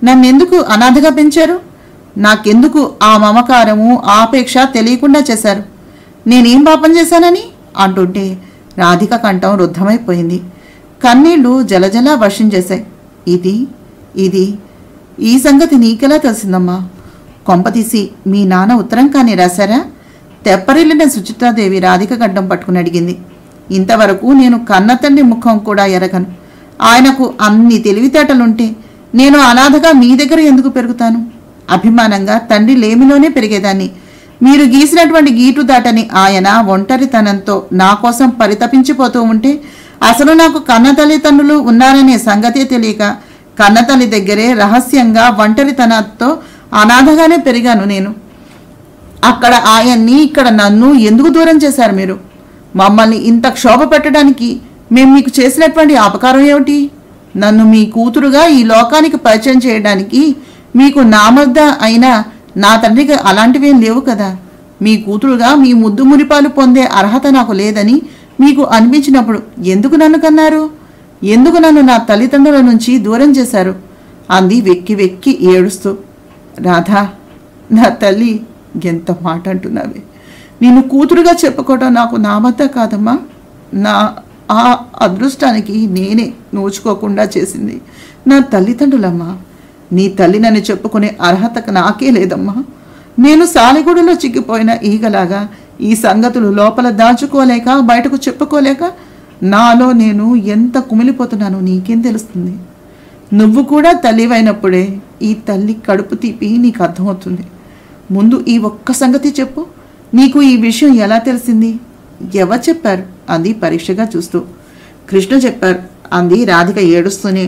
నన్నెందుకు అనాథగా పెంచారు? నాకెందుకు ఆ మమకారము ఆపేక్ష తెలియకుండా చేశారు? నేనేం పాపం చేశానని అంటుంటే రాధిక కంఠం రుద్ధమైపోయింది. కన్నీళ్లు జలజలా వర్షించేశాయి. ఇది ఈ సంగతి నీకెలా తెలిసిందమ్మా? కొంపతీసి మీ నాన్న ఉత్తరం కానీ రాశారా? తెప్పరిల్లిన సుచిత్రాదేవి రాధిక గడ్డం పట్టుకుని అడిగింది. ఇంతవరకు నేను కన్న తండ్రి ముఖం కూడా ఎరగను. ఆయనకు అన్ని తెలివితేటలుంటే నేను అనాథగా మీ దగ్గర ఎందుకు పెరుగుతాను? అభిమానంగా తండ్రి లేమిలోనే పెరిగేదాన్ని. మీరు గీసినటువంటి గీటు దాటని ఆయన ఒంటరితనంతో నా కోసం పరితపించిపోతూ ఉంటే అసలు నాకు కన్న తల్లిదండ్రులు ఉన్నారనే సంగతే తెలియక కన్నతల్లి దగ్గరే రహస్యంగా ఒంటరితనంతో అనాథగానే పెరిగాను నేను. అక్కడ ఆయన్ని, ఇక్కడ నన్ను ఎందుకు దూరం చేశారు మీరు? మమ్మల్ని ఇంత క్షోభ పెట్టడానికి మేము మీకు చేసినటువంటి అపకారం ఏమిటి? నన్ను మీ కూతురుగా ఈ లోకానికి పరిచయం చేయడానికి మీకు నామర్ద అయినా నా తండ్రికి అలాంటివేం లేవు కదా. మీ కూతురుగా మీ ముద్దు మురిపాలు పొందే అర్హత నాకు లేదని మీకు అనిపించినప్పుడు ఎందుకు నన్ను కన్నారు? ఎందుకు నన్ను నా తల్లిదండ్రుల నుంచి దూరం చేశారు అంది వెక్కి వెక్కి ఏడుస్తూ. రాధా, నా తల్లి, ఎంత మాట అంటున్నావే. నిన్ను కూతురుగా చెప్పుకోవడం నాకు నామత కాదమ్మా. నా ఆ అదృష్టానికి నేనే నోచుకోకుండా చేసింది నా తల్లిదండ్రులమ్మా. నీ తల్లి నన్ను చెప్పుకునే అర్హత నాకే లేదమ్మా. నేను సాలెగూడలో చిక్కిపోయిన ఈగలాగా ఈ సంగతులు లోపల దాచుకోలేక బయటకు చెప్పుకోలేక నాలో నేను ఎంత కుమిలిపోతున్నానో నీకేం తెలుస్తుంది? నువ్వు కూడా తల్లివైనప్పుడే ఈ తల్లి కడుపు తీపి నీకు అర్థమవుతుంది. ముందు ఈ ఒక్క సంగతి చెప్పు. నీకు ఈ విషయం ఎలా తెలిసింది? ఎవరు చెప్పారు? అంది పరీక్షగా చూస్తూ. కృష్ణ చెప్పారు అంది రాధిక ఏడుస్తూనే.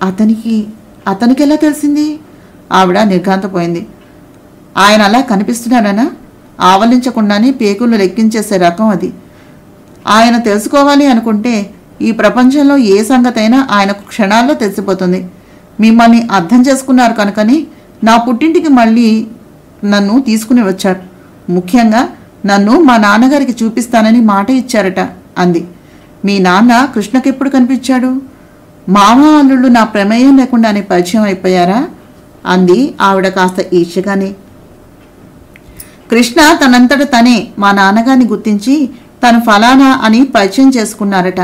అతనికి ఎలా తెలిసింది? ఆవిడ నిర్ఘాంతపోయింది. ఆయన అలా కనిపిస్తున్నాడనా? ఆవలించకుండానే పేకులు లెక్కించేసే రకం అది. ఆయన తెలుసుకోవాలి అనుకుంటే ఈ ప్రపంచంలో ఏ సంగతైనా ఆయనకు క్షణాల్లో తెలిసిపోతుంది. మిమ్మల్ని అర్థం చేసుకున్నారు కనుకని నా పుట్టింటికి మళ్ళీ నన్ను తీసుకుని వచ్చారు. ముఖ్యంగా నన్ను మా నాన్నగారికి చూపిస్తానని మాట ఇచ్చారట అంది. మీ నాన్న కృష్ణకెప్పుడు కనిపించాడు? మామ అల్లుళ్ళు నా ప్రమేయం లేకుండానే పరిచయం అయిపోయారా? అంది ఆవిడ కాస్త ఈర్ష్యగానే. కృష్ణ తనంతట తనే మా నాన్నగారిని గుర్తించి తను ఫలానా అని పరిచయం చేసుకున్నారట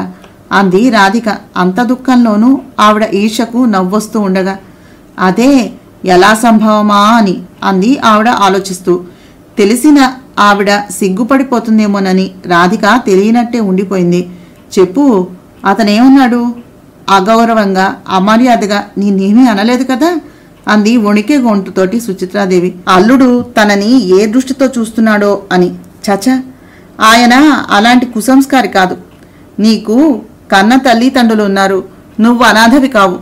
అంది రాధిక అంత దుఃఖంలోనూ ఆవిడ ఈర్ష్యకు నవ్వొస్తూ ఉండగా. అదే ఎలా సంభవమా అని అంది ఆవిడ ఆలోచిస్తూ. తెలిసిన ఆవిడ సిగ్గుపడిపోతుందేమోనని రాధిక తెలియనట్టే ఉండిపోయింది. చెప్పు, అతనేమన్నాడు? అగౌరవంగా అమర్యాదగా నేనేమీ అనలేదు కదా అంది వణికే గొంతుతోటి సుచిత్రాదేవి. అల్లుడు తనని ఏ దృష్టితో చూస్తున్నాడో అని. చచ, ఆయన అలాంటి కుసంస్కారి కాదు. నీకు కన్న తల్లిదండ్రులు ఉన్నారు. నువ్వు అనాథవి కావు.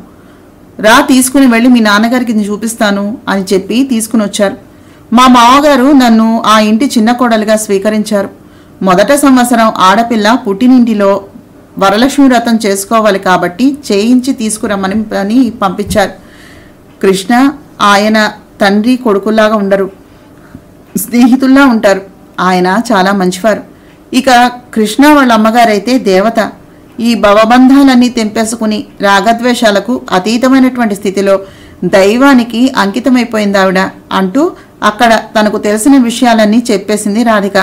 రా, తీసుకుని వెళ్ళి మీ నాన్నగారికి చూపిస్తాను అని చెప్పి తీసుకుని వచ్చారు. మా మామగారు నన్ను ఆ ఇంటి చిన్న కోడలిగా స్వీకరించారు. మొదట సంవత్సరం ఆడపిల్ల పుట్టినింటిలో వరలక్ష్మి వ్రతం చేసుకోవాలి కాబట్టి చేయించి తీసుకురమ్మని పంపించారు. కృష్ణ ఆయన తండ్రి కొడుకుల్లాగా ఉండరు, స్నేహితుల్లా ఉంటారు. ఆయన చాలా మంచివారు. ఇక కృష్ణ వాళ్ళ అమ్మగారైతే దేవత. ఈ భవబంధాలన్నీ తెంపేసుకుని రాగద్వేషాలకు అతీతమైనటువంటి స్థితిలో దైవానికి అంకితమైపోయింది ఆవిడ అంటూ అక్కడ తనకు తెలిసిన విషయాలన్నీ చెప్పేసింది రాధిక.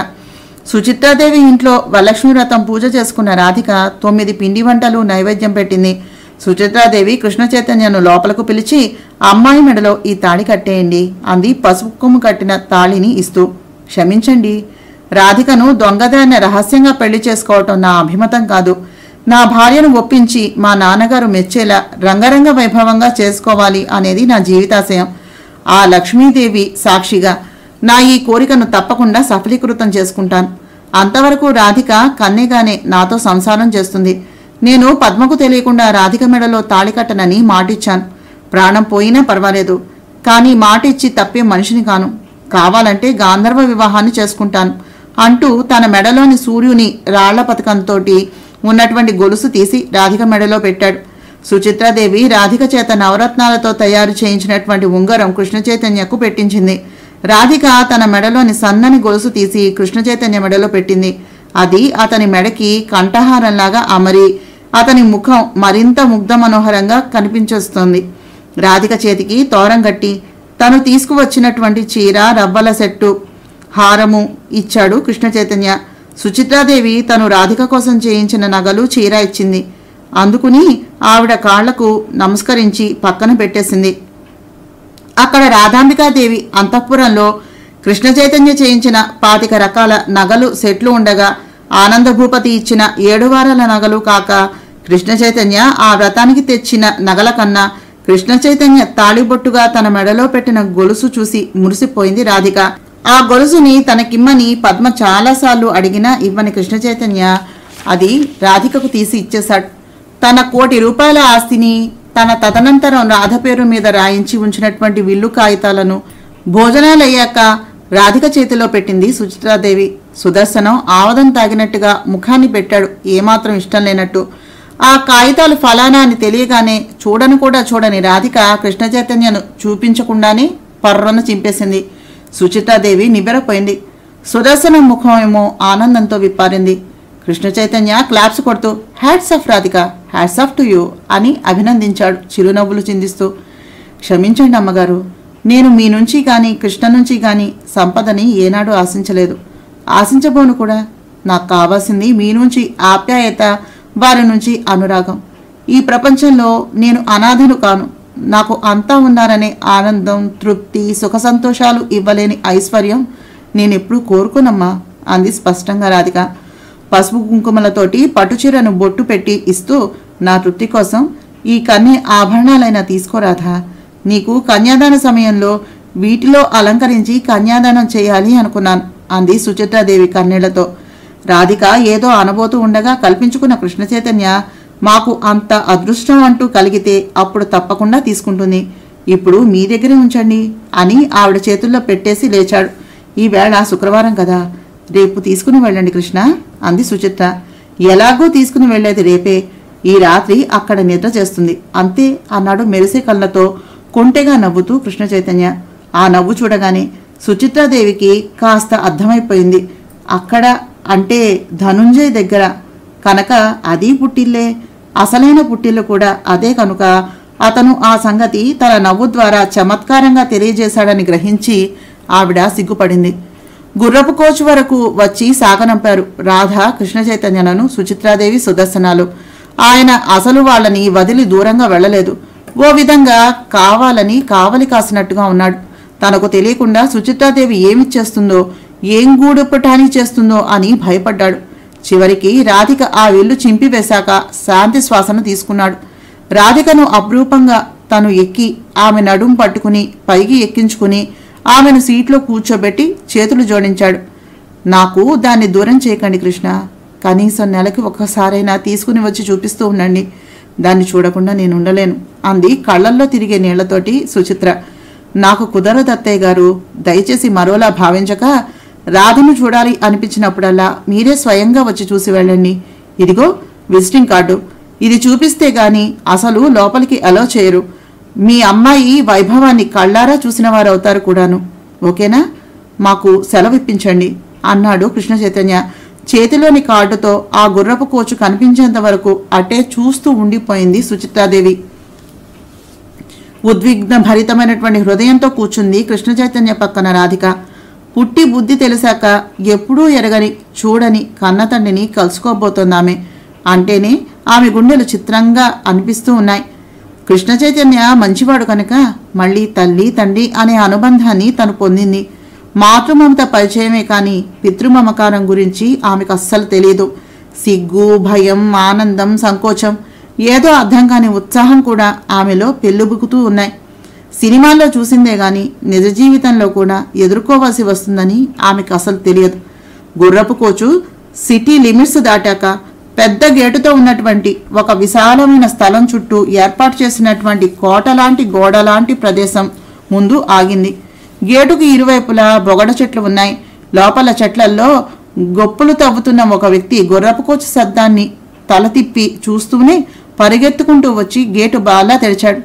సుచిత్రాదేవి ఇంట్లో వరలక్ష్మి వ్రతం పూజ చేసుకున్న రాధిక 9 పిండి వంటలు నైవేద్యం పెట్టింది. సుచిత్రాదేవి కృష్ణ చైతన్యను లోపలకు పిలిచి, అమ్మాయి మెడలో ఈ తాళి కట్టేయండి అంది పసుపు కొమ్ము కట్టిన తాళిని ఇస్తూ. క్షమించండి, రాధికను దొంగదారిన రహస్యంగా పెళ్లి చేసుకోవటం నా అభిమతం కాదు. నా భార్యను ఒప్పించి మా నాన్నగారు మెచ్చేలా రంగరంగ వైభవంగా చేసుకోవాలి అనేది నా జీవితాశయం. ఆ లక్ష్మీదేవి సాక్షిగా నా ఈ కోరికను తప్పకుండా సఫలీకృతం చేసుకుంటాను. అంతవరకు రాధిక కన్నెగానే నాతో సంసారం చేస్తుంది. నేను పద్మకు తెలియకుండా రాధిక మెడలో తాళి కట్టనని మాటిచ్చాను. ప్రాణం పోయినా పర్వాలేదు, కానీ మాటిచ్చి తప్పే మనిషిని కాను. కావాలంటే గాంధర్వ వివాహాన్ని చేసుకుంటాను అంటూ తన మెడలోని సూర్యుని రాళ్ల పథకంతో ఉన్నటువంటి గొలుసు తీసి రాధిక మెడలో పెట్టాడు. సుచిత్రాదేవి రాధిక చేత నవరత్నాలతో తయారు చేయించినటువంటి ఉంగరం కృష్ణ చైతన్యకు పెట్టించింది. రాధిక తన మెడలోని సన్నని గొలుసు తీసి కృష్ణ చైతన్య మెడలో పెట్టింది. అది అతని మెడకి కంఠహారంలాగా అమరి అతని ముఖం మరింత ముగ్ధ మనోహరంగా కనిపించొస్తుంది. రాధిక చేతికి తోరం కట్టి తను తీసుకువచ్చినటువంటి చీర, రవ్వల సెట్టు, హారము ఇచ్చాడు కృష్ణ చైతన్య. సుచిత్రాదేవి తను రాధిక కోసం చేయించిన నగలు, చీర ఇచ్చింది. అందుకుని ఆవిడ కాళ్లకు నమస్కరించి పక్కన పెట్టేసింది. అక్కడ రాధాంబికాదేవి అంతఃపురంలో కృష్ణ చైతన్య చేయించిన 25 రకాల నగలు సెట్లు ఉండగా ఆనందభూపతి ఇచ్చిన 7 వారాల నగలు కాక కృష్ణ చైతన్య ఆ వ్రతానికి తెచ్చిన నగల కన్నా కృష్ణ చైతన్య తాళిబొట్టుగా తన మెడలో పెట్టిన గొలుసు చూసి మురిసిపోయింది రాధిక. ఆ గొలుసుని తనకిమ్మని పద్మ చాలాసార్లు అడిగినా ఇవ్వని కృష్ణ చైతన్య అది రాధికకు తీసి ఇచ్చేశాడు. తన 1 కోటి రూపాయల ఆస్తిని తన తదనంతరం రాధ పేరు మీద రాయించి ఉంచినటువంటి విల్లు కాగితాలను భోజనాలయ్యాక రాధిక చేతిలో పెట్టింది సుచిత్రాదేవి. సుదర్శనం ఆవదం తాగినట్టుగా ముఖాన్ని పెట్టాడు, ఏమాత్రం ఇష్టం లేనట్టు. ఆ కాగితాలు ఫలానా అని తెలియగానే చూడను కూడా చూడని రాధిక కృష్ణ చైతన్యను చూపించకుండానే పర్రను చింపేసింది. సుచిత్రాదేవి నివ్వెరపోయింది. సుదర్శనం ముఖం ఏమో ఆనందంతో విప్పారింది. కృష్ణ చైతన్య క్లాప్స్ కొడుతూ hats off Radhika, hats off to you అని అభినందించాడు చిరునవ్వులు చిందిస్తూ. క్షమించండి అమ్మగారు, నేను మీ నుంచి కానీ కృష్ణ నుంచి కానీ సంపదని ఏనాడు ఆశించలేదు, ఆశించబోను కూడా. నాకు కావాల్సింది మీ నుంచి ఆప్యాయత, వారి నుంచి అనురాగం. ఈ ప్రపంచంలో నేను అనాథను కాను. నాకు అంతా ఉన్నారనే ఆనందం, తృప్తి, సుఖ సంతోషాలు ఇవ్వలేని ఐశ్వర్యం నేనెప్పుడు కోరుకోనమ్మా అంది స్పష్టంగా రాధిక. పసుపు కుంకుమలతోటి పట్టుచీరను బొట్టు పెట్టి ఇస్తూ, నా తృప్తి కోసం ఈ కన్య ఆభరణాలైనా తీసుకోరాధా. నీకు కన్యాదాన సమయంలో వీటిలో అలంకరించి కన్యాదానం చేయాలి అనుకున్నాను. అంది సుచిత్రాదేవి కన్నీళ్లతో. రాధిక ఏదో అనబోతూ ఉండగా కల్పించుకున్న కృష్ణ చైతన్య, మాకు అంత అదృష్టం అంటూ కలిగితే అప్పుడు తప్పకుండా తీసుకుంటుంది. ఇప్పుడు మీ దగ్గరే ఉంచండి అని ఆవిడ చేతుల్లో పెట్టేసి లేచాడు. ఈవేళ శుక్రవారం కదా, రేపు తీసుకుని వెళ్ళండి కృష్ణ అంది సుచిత్ర. ఎలాగో తీసుకుని వెళ్లేది రేపే. ఈ రాత్రి అక్కడ నిద్ర చేస్తుంది అంతే అన్నాడు మెరిసే కళ్ళతో కొంటెగా నవ్వుతూ కృష్ణ చైతన్య. ఆ నవ్వు చూడగానే సుచిత్రాదేవికి కాస్త అర్థమైపోయింది. అక్కడ అంటే ధనుంజయ్ దగ్గర కనుక అది పుట్టిల్లే, అసలైన పుట్టిల్లు కూడా అదే కనుక అతను ఆ సంగతి తన నవ్వు ద్వారా చమత్కారంగా తెలియజేశాడని గ్రహించి ఆవిడ సిగ్గుపడింది. గుర్రపు కోచ్ వరకు వచ్చి సాగనంపారు రాధ, కృష్ణ చైతన్యలను, సుచిత్రాదేవి, సుదర్శనాలు. ఆయన అసలు వాళ్ళని వదిలి దూరంగా వెళ్లలేదు. ఓ విధంగా కావాలని కావలి కాసినట్టుగా ఉన్నాడు. తనకు తెలియకుండా సుచిత్రాదేవి ఏమిచ్చేస్తుందో, ఏం గూడుపటాని చేస్తుందో అని భయపడ్డాడు. చివరికి రాధిక ఆ ఇల్లు చింపివేశాక శాంతి శ్వాసను తీసుకున్నాడు. రాధికను అపురూపంగా తను ఎక్కి ఆమె నడుం పట్టుకుని పైకి ఎక్కించుకుని ఆమెను సీట్లో కూర్చోబెట్టి చేతులు జోడించాడు. నాకు దాన్ని దూరం చేయకండి కృష్ణ, కనీసం నెలకి ఒక్కసారైనా తీసుకుని వచ్చి చూపిస్తూ ఉండండి. దాన్ని చూడకుండా నేను ఉండలేను అంది కళ్ళల్లో తిరిగే నీళ్లతోటి సుచిత్ర. నాకు కుదరదు అత్తయ్య గారు, దయచేసి మరోలా భావించక రాధను చూడాలి అనిపించినప్పుడల్లా మీరే స్వయంగా వచ్చి చూసి వెళ్ళండి. ఇదిగో విజిటింగ్ కార్డు, ఇది చూపిస్తే గాని అసలు లోపలికి అలో చేయరు. మీ అమ్మాయి వైభవాన్ని కళ్ళారా చూసిన వారు అవుతారు కూడాను. ఓకేనా? మాకు సెలవిప్పించండి అన్నాడు కృష్ణ చైతన్య. చేతిలోని కార్డుతో ఆ గుర్రపు కోచు కనిపించేంత వరకు అటే చూస్తూ ఉండిపోయింది సుచిత్రాదేవి. ఉద్విగ్న భరితమైనటువంటి హృదయంతో కూర్చుంది కృష్ణ చైతన్య పక్కన రాధిక. పుట్టి బుద్ధి తెలిసాక ఎప్పుడూ ఎరగని చూడని కన్నతండ్రిని కలుసుకోబోతోందామె. అంటేనే ఆమె గుండెలు చిత్రంగా అనిపిస్తూ ఉన్నాయి. కృష్ణ చైతన్య మంచివాడు కనుక మళ్ళీ తల్లి తండ్రి అనే అనుబంధాన్ని తను పొందింది. మాతృమమత పరిచయమే కానీ పితృమమకారం గురించి ఆమెకు అస్సలు తెలియదు. సిగ్గు, భయం, ఆనందం, సంకోచం, ఏదో అర్థం కాని ఉత్సాహం కూడా ఆమెలో పెళ్ళుబుకుతూ ఉన్నాయి. సినిమాల్లో చూసిందే గాని నిజ జీవితంలో కూడా ఎదుర్కోవాల్సి వస్తుందని ఆమెకు అసలు తెలియదు. గుర్రపు కోచు సిటీ లిమిట్స్ దాటాక పెద్ద గేటుతో ఉన్నటువంటి ఒక విశాలమైన స్థలం చుట్టూ ఏర్పాటు చేసినటువంటి కోటలాంటి గోడలాంటి ప్రదేశం ముందు ఆగింది. గేటుకు ఇరువైపులా బొగడ చెట్లు ఉన్నాయి. లోపల చెట్లల్లో గొప్పులు తవ్వుతున్న ఒక వ్యక్తి గుర్రపు కోచు శబ్దాన్ని తల తిప్పి చూస్తూనే పరిగెత్తుకుంటూ వచ్చి గేటు బాగా తెరిచాడు.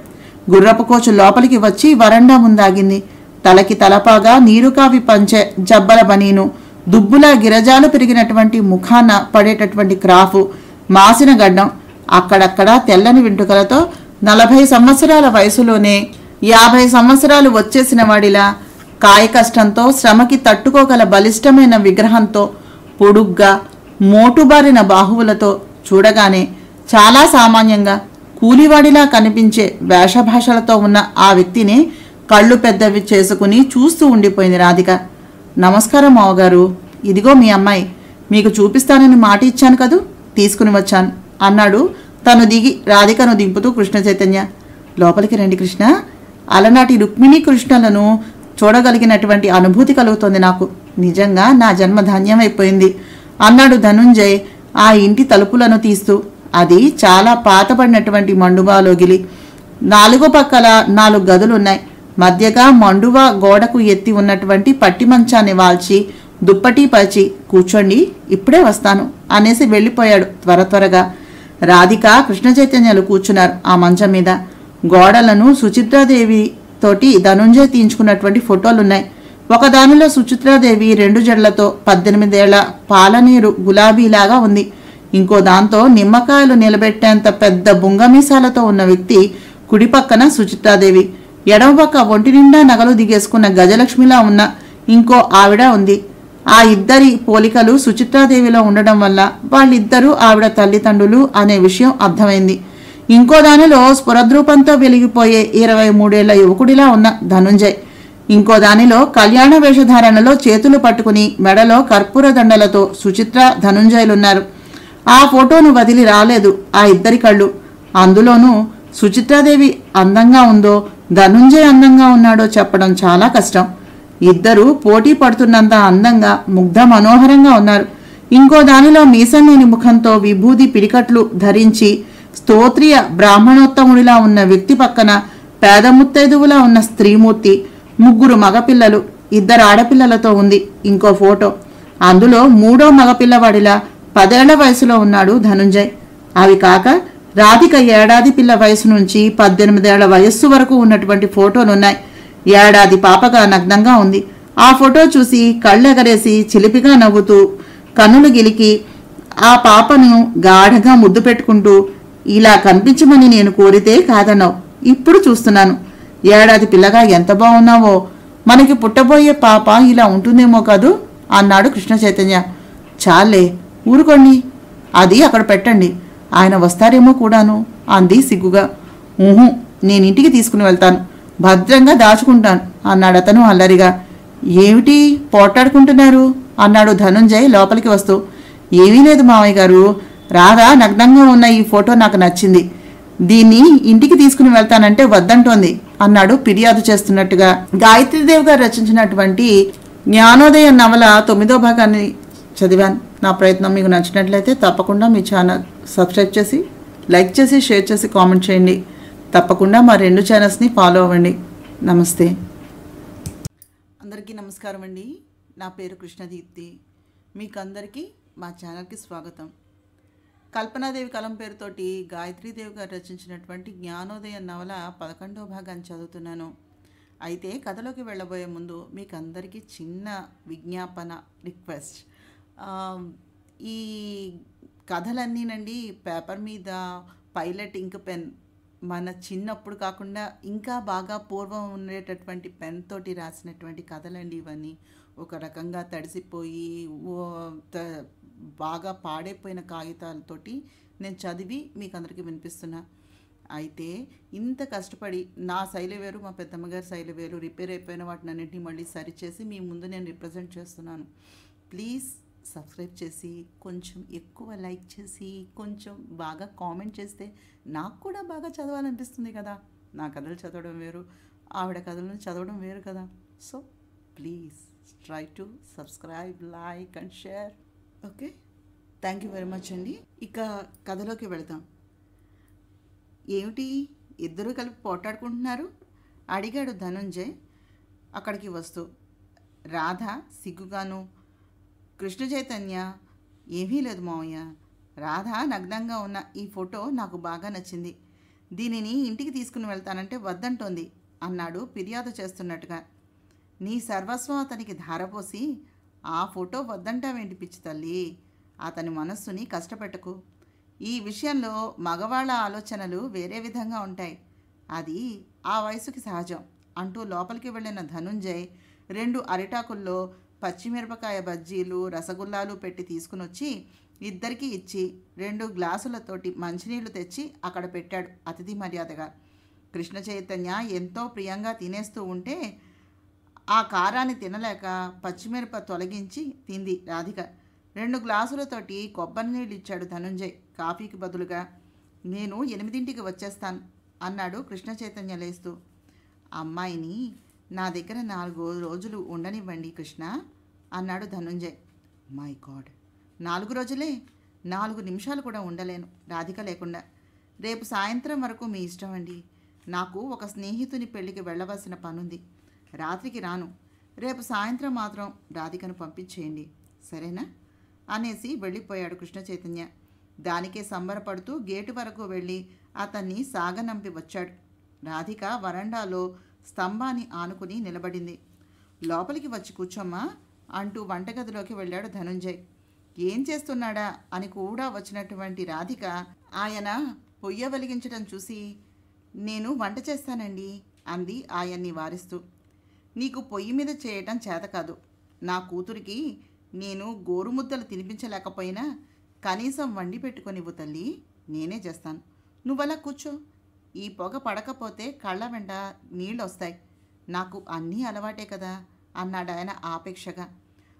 గుర్రపు కోచు లోపలికి వచ్చి వరండా ముందాగింది. తలకి తలపాగా, నీరుకావి పంచె, జబ్బల బనీను, దుబ్బులా గిరజాలు పెరిగినటువంటి ముఖాన పడేటటువంటి క్రాఫు, మాసిన గడ్డం, అక్కడక్కడ తెల్లని వెంట్రుకలతో 40 సంవత్సరాల వయసులోనే 50 సంవత్సరాలు వచ్చేసిన వాడిలా కాయ కష్టంతో శ్రమకి తట్టుకోగల బలిష్టమైన విగ్రహంతో, పొడుగ్గా మోటుబారిన బాహువులతో, చూడగానే చాలా సామాన్యంగా కూలివాడిలా కనిపించే వేషభాషలతో ఉన్న ఆ వ్యక్తిని కళ్ళు పెద్దవి చేసుకుని చూస్తూ ఉండిపోయింది రాధిక. నమస్కారం మావగారు, ఇదిగో మీ అమ్మాయి, మీకు చూపిస్తానని మాట ఇచ్చాను కదూ, తీసుకుని వచ్చాను అన్నాడు తను దిగి రాధికను దింపుతూ కృష్ణ చైతన్య. లోపలికి రండి కృష్ణ, అలనాటి రుక్మిణీ కృష్ణలను చూడగలిగినటువంటి అనుభూతి కలుగుతోంది నాకు. నిజంగా నా జన్మ ధన్యమైపోయింది అన్నాడు ధనుంజయ్ ఆ ఇంటి తలుపులను తీస్తూ. అది చాలా పాతబడినటువంటి మండువాలోగిలి. 4 పక్కల 4 గదులున్నాయి. మధ్యగా మండువా గోడకు ఎత్తి ఉన్నటువంటి పట్టి మంచాన్ని వాల్చి దుప్పటి పరిచి కూర్చోండి, ఇప్పుడే వస్తాను అనేసి వెళ్ళిపోయాడు త్వరగా. రాధిక, కృష్ణ చైతన్యాలు కూర్చున్నారు ఆ మంచం మీద. గోడలను సుచిత్రాదేవి తోటి ధనుంజయ్ తీయించుకున్నటువంటి ఫోటోలున్నాయి. ఒకదానిలో సుచిత్రాదేవి 2 జడలతో 18 ఏళ్ల పాలనీరు గులాబీలాగా ఉంది. ఇంకో దాంతో నిమ్మకాయలు నిలబెట్టేంత పెద్ద బుంగమీసాలతో ఉన్న వ్యక్తి కుడి పక్కన సుచిత్రాదేవి. ఎడమ పక్క ఒంటి నిండా నగలు దిగేసుకున్న గజలక్ష్మిలా ఉన్న ఇంకో ఆవిడ ఉంది. ఆ ఇద్దరి పోలికలు సుచిత్రాదేవిలో ఉండడం వల్ల వాళ్ళిద్దరూ ఆవిడ తల్లిదండ్రులు అనే విషయం అర్థమైంది. ఇంకో దానిలో స్ఫురద్రూపంతో వెలిగిపోయే 23 ఏళ్ల యువకుడిలా ఉన్న ధనుంజయ్. ఇంకో దానిలో కళ్యాణ వేషధారణలో చేతులు పట్టుకుని మెడలో కర్పూర దండలతో సుచిత్ర, ధనుంజయులున్నారు. ఆ ఫోటోను వదిలి రాలేదు ఆ ఇద్దరి కళ్ళు. అందులోనూ సుచిత్రాదేవి అందంగా ఉందో ధనుంజయ్ అందంగా ఉన్నాడో చెప్పడం చాలా కష్టం. ఇద్దరూ పోటీ పడుతున్నంత అందంగా ముగ్ధ మనోహరంగా ఉన్నారు. ఇంకో దానిలో మీసం లేని ముఖంతో విభూది పిడికట్లు ధరించి స్తోత్రియ బ్రాహ్మణోత్తముడిలా ఉన్న వ్యక్తి పక్కన పేద ముత్తైదువులా ఉన్న స్త్రీమూర్తి, ముగ్గురు మగపిల్లలు, ఇద్దరు ఆడపిల్లలతో ఉంది ఇంకో ఫోటో. అందులో మూడో మగపిల్లవాడిలా 10 ఏళ్ల వయసులో ఉన్నాడు ధనుంజయ్. అవి కాక రాధిక ఏడాది పిల్ల వయసు నుంచి 18 ఏళ్ల వయస్సు వరకు ఉన్నటువంటి ఫోటోలున్నాయి. ఏడాది పాపగా నగ్నంగా ఉంది. ఆ ఫోటో చూసి కళ్ళెగరేసి చిలిపిగా నవ్వుతూ కన్నులు గిలికి ఆ పాపను గాఢంగా ముద్దు పెట్టుకుంటూ, ఇలా కనిపించమని నేను కోరితే కాదన్నావు, ఇప్పుడు చూస్తున్నాను. ఏడాది పిల్లగా ఎంత బాగున్నావో, మనకి పుట్టబోయే పాప ఇలా ఉంటుందేమో కాదు అన్నాడు కృష్ణ చైతన్య. చాలే ఊరుకోండి, అది అక్కడ పెట్టండి, ఆయన వస్తారేమో కూడాను అంది సిగ్గుగా. ఊహు, నేనింటికి తీసుకుని వెళ్తాను, భద్రంగా దాచుకుంటాను అన్నాడు అతను అల్లరిగా. ఏమిటి పోటాడుకుంటున్నారు అన్నాడు ధనుంజయ్ లోపలికి వస్తూ. ఏమీ లేదు మావయ్య గారు, రాధ నగ్నంగా ఉన్న ఈ ఫోటో నాకు నచ్చింది, దీన్ని ఇంటికి తీసుకుని వెళ్తానంటే వద్దంటోంది అన్నాడు ఫిర్యాదు చేస్తున్నట్టుగా. గాయత్రీదేవి గారు రచించినటువంటి జ్ఞానోదయ నవల 9వ భాగాన్ని చదివాను. నా ప్రయత్నం మీకు నచ్చినట్లయితే తప్పకుండా మీ ఛానల్ సబ్స్క్రైబ్ చేసి, లైక్ చేసి, షేర్ చేసి, కామెంట్ చేయండి. తప్పకుండా మా 2 ఛానల్స్ని ఫాలో అవ్వండి. నమస్తే. అందరికీ నమస్కారం అండి. నా పేరు కృష్ణదీప్తి. మీకు అందరికీ మా ఛానల్కి స్వాగతం. కల్పనాదేవి కలం పేరుతోటి గాయత్రీదేవి గారు రచించినటువంటి జ్ఞానోదయ నవల 11వ భాగాన్ని చదువుతున్నాను. అయితే కథలోకి వెళ్ళబోయే ముందు మీకు అందరికీ చిన్న విజ్ఞాపన, రిక్వెస్ట్. ఈ కథలన్నీనండి పేపర్ మీద పైలట్ ఇంక్ పెన్, మన చిన్నప్పుడు కాకుండా ఇంకా బాగా పూర్వం ఉండేటటువంటి పెన్ తోటి రాసినటువంటి కథలండి ఇవన్నీ. ఒక రకంగా తడిసిపోయి బాగా పాడైపోయిన కాగితాలతోటి నేను చదివి మీకు అందరికీ వినిపిస్తున్నా. అయితే ఇంత కష్టపడి నా శైలి వేరు, మా పెద్దమ్మగారి శైలి వేరు, రిపేర్ అయిపోయిన వాటిని అన్నింటినీ మళ్ళీ సరిచేసి మీ ముందు నేను రిప్రజెంట్ చేస్తున్నాను. ప్లీజ్ సబ్స్క్రైబ్ చేసి, కొంచెం ఎక్కువ లైక్ చేసి, కొంచెం బాగా కామెంట్ చేస్తే నాకు కూడా బాగా చదవాలనిపిస్తుంది కదా. నా కథలు చదవడం వేరు, ఆవిడ కథలను చదవడం వేరు కదా. So please try to subscribe, like and share. Okay, thank you very much అండి. ఇక కథలోకి వెళతాం. ఏమిటి ఇద్దరూ కలిపి పోటాడుకుంటున్నారు అడిగాడు ధనుంజయ్ అక్కడికి వస్తూ. రాధ సిగ్గుగాను, కృష్ణ చైతన్య ఏమీ లేదు మావయ్య, రాధ నగ్నంగా ఉన్న ఈ ఫోటో నాకు బాగా నచ్చింది, దీనిని ఇంటికి తీసుకుని వెళ్తానంటే వద్దంటోంది అన్నాడు ఫిర్యాదు చేస్తున్నట్టుగా. నీ సర్వస్వం అతనికి ధారపోసి ఆ ఫోటో వద్దంటావేంటి పిచ్చి తల్లి, అతని మనస్సుని కష్టపెట్టకు. ఈ విషయంలో మగవాళ్ళ ఆలోచనలు వేరే విధంగా ఉంటాయి, అది ఆ వయసుకి సహజం అంటూ లోపలికి వెళ్ళిన ధనుంజయ్ 2 అరిటాకుల్లో పచ్చిమిరపకాయ బజ్జీలు, రసగుల్లాలు పెట్టి తీసుకుని వచ్చి ఇద్దరికీ ఇచ్చి 2 గ్లాసులతోటి మంచినీళ్లు తెచ్చి అక్కడ పెట్టాడు అతిథి మర్యాదగా. కృష్ణ చైతన్య ఎంతో ప్రియంగా తినేస్తూ ఉంటే ఆ కారాన్ని తినలేక పచ్చిమిరప తొలగించి తింది రాధిక. 2 గ్లాసులతోటి కొబ్బరి నీళ్ళు ఇచ్చాడు ధనుంజయ్ కాఫీకి బదులుగా. నేను 8ంటికి వచ్చేస్తాను అన్నాడు కృష్ణ చైతన్య లేస్తూ. అమ్మాయిని నా దగ్గర 4 రోజులు ఉండనివ్వండి కృష్ణ అన్నాడు ధనుంజయ్. మై గాడ్, 4 రోజులే? 4 నిమిషాలు కూడా ఉండలేను రాధిక లేకుండా. రేపు సాయంత్రం వరకు మీ ఇష్టం అండి. నాకు ఒక స్నేహితుని పెళ్లికి వెళ్ళవలసిన పనుంది, రాత్రికి రాను. రేపు సాయంత్రం మాత్రం రాధికను పంపించేయండి, సరేనా అనేసి వెళ్ళిపోయాడు కృష్ణ చైతన్య. దానికే సంబరపడుతూ గేటు వరకు వెళ్ళి అతన్ని సాగనంపి వచ్చాడు. రాధిక వరండాలో స్తంభాన్ని ఆనుకుని నిలబడింది. లోపలికి వచ్చి కూర్చోమ్మా అంటూ వంటగదిలోకి వెళ్ళాడు ధనుంజయ్. ఏం చేస్తున్నాడా అని కూడా వచ్చినటువంటి రాధిక ఆయన పొయ్య వెలిగించడం చూసి, నేను వంట చేస్తానండి అంది ఆయన్ని వారిస్తూ. నీకు పొయ్యి మీద చేయటం చేత కాదు. నా కూతురికి నేను గోరుముద్దలు తినిపించలేకపోయినా కనీసం వండి పెట్టుకొనివ్వు తల్లి, నేనే చేస్తాను. నువ్వలా కూర్చో, ఈ పొగ పడకపోతే కళ్ళ వెంట నీళ్ళు వస్తాయి, నాకు అన్నీ అలవాటే కదా అన్నాడు ఆయన ఆపేక్షగా.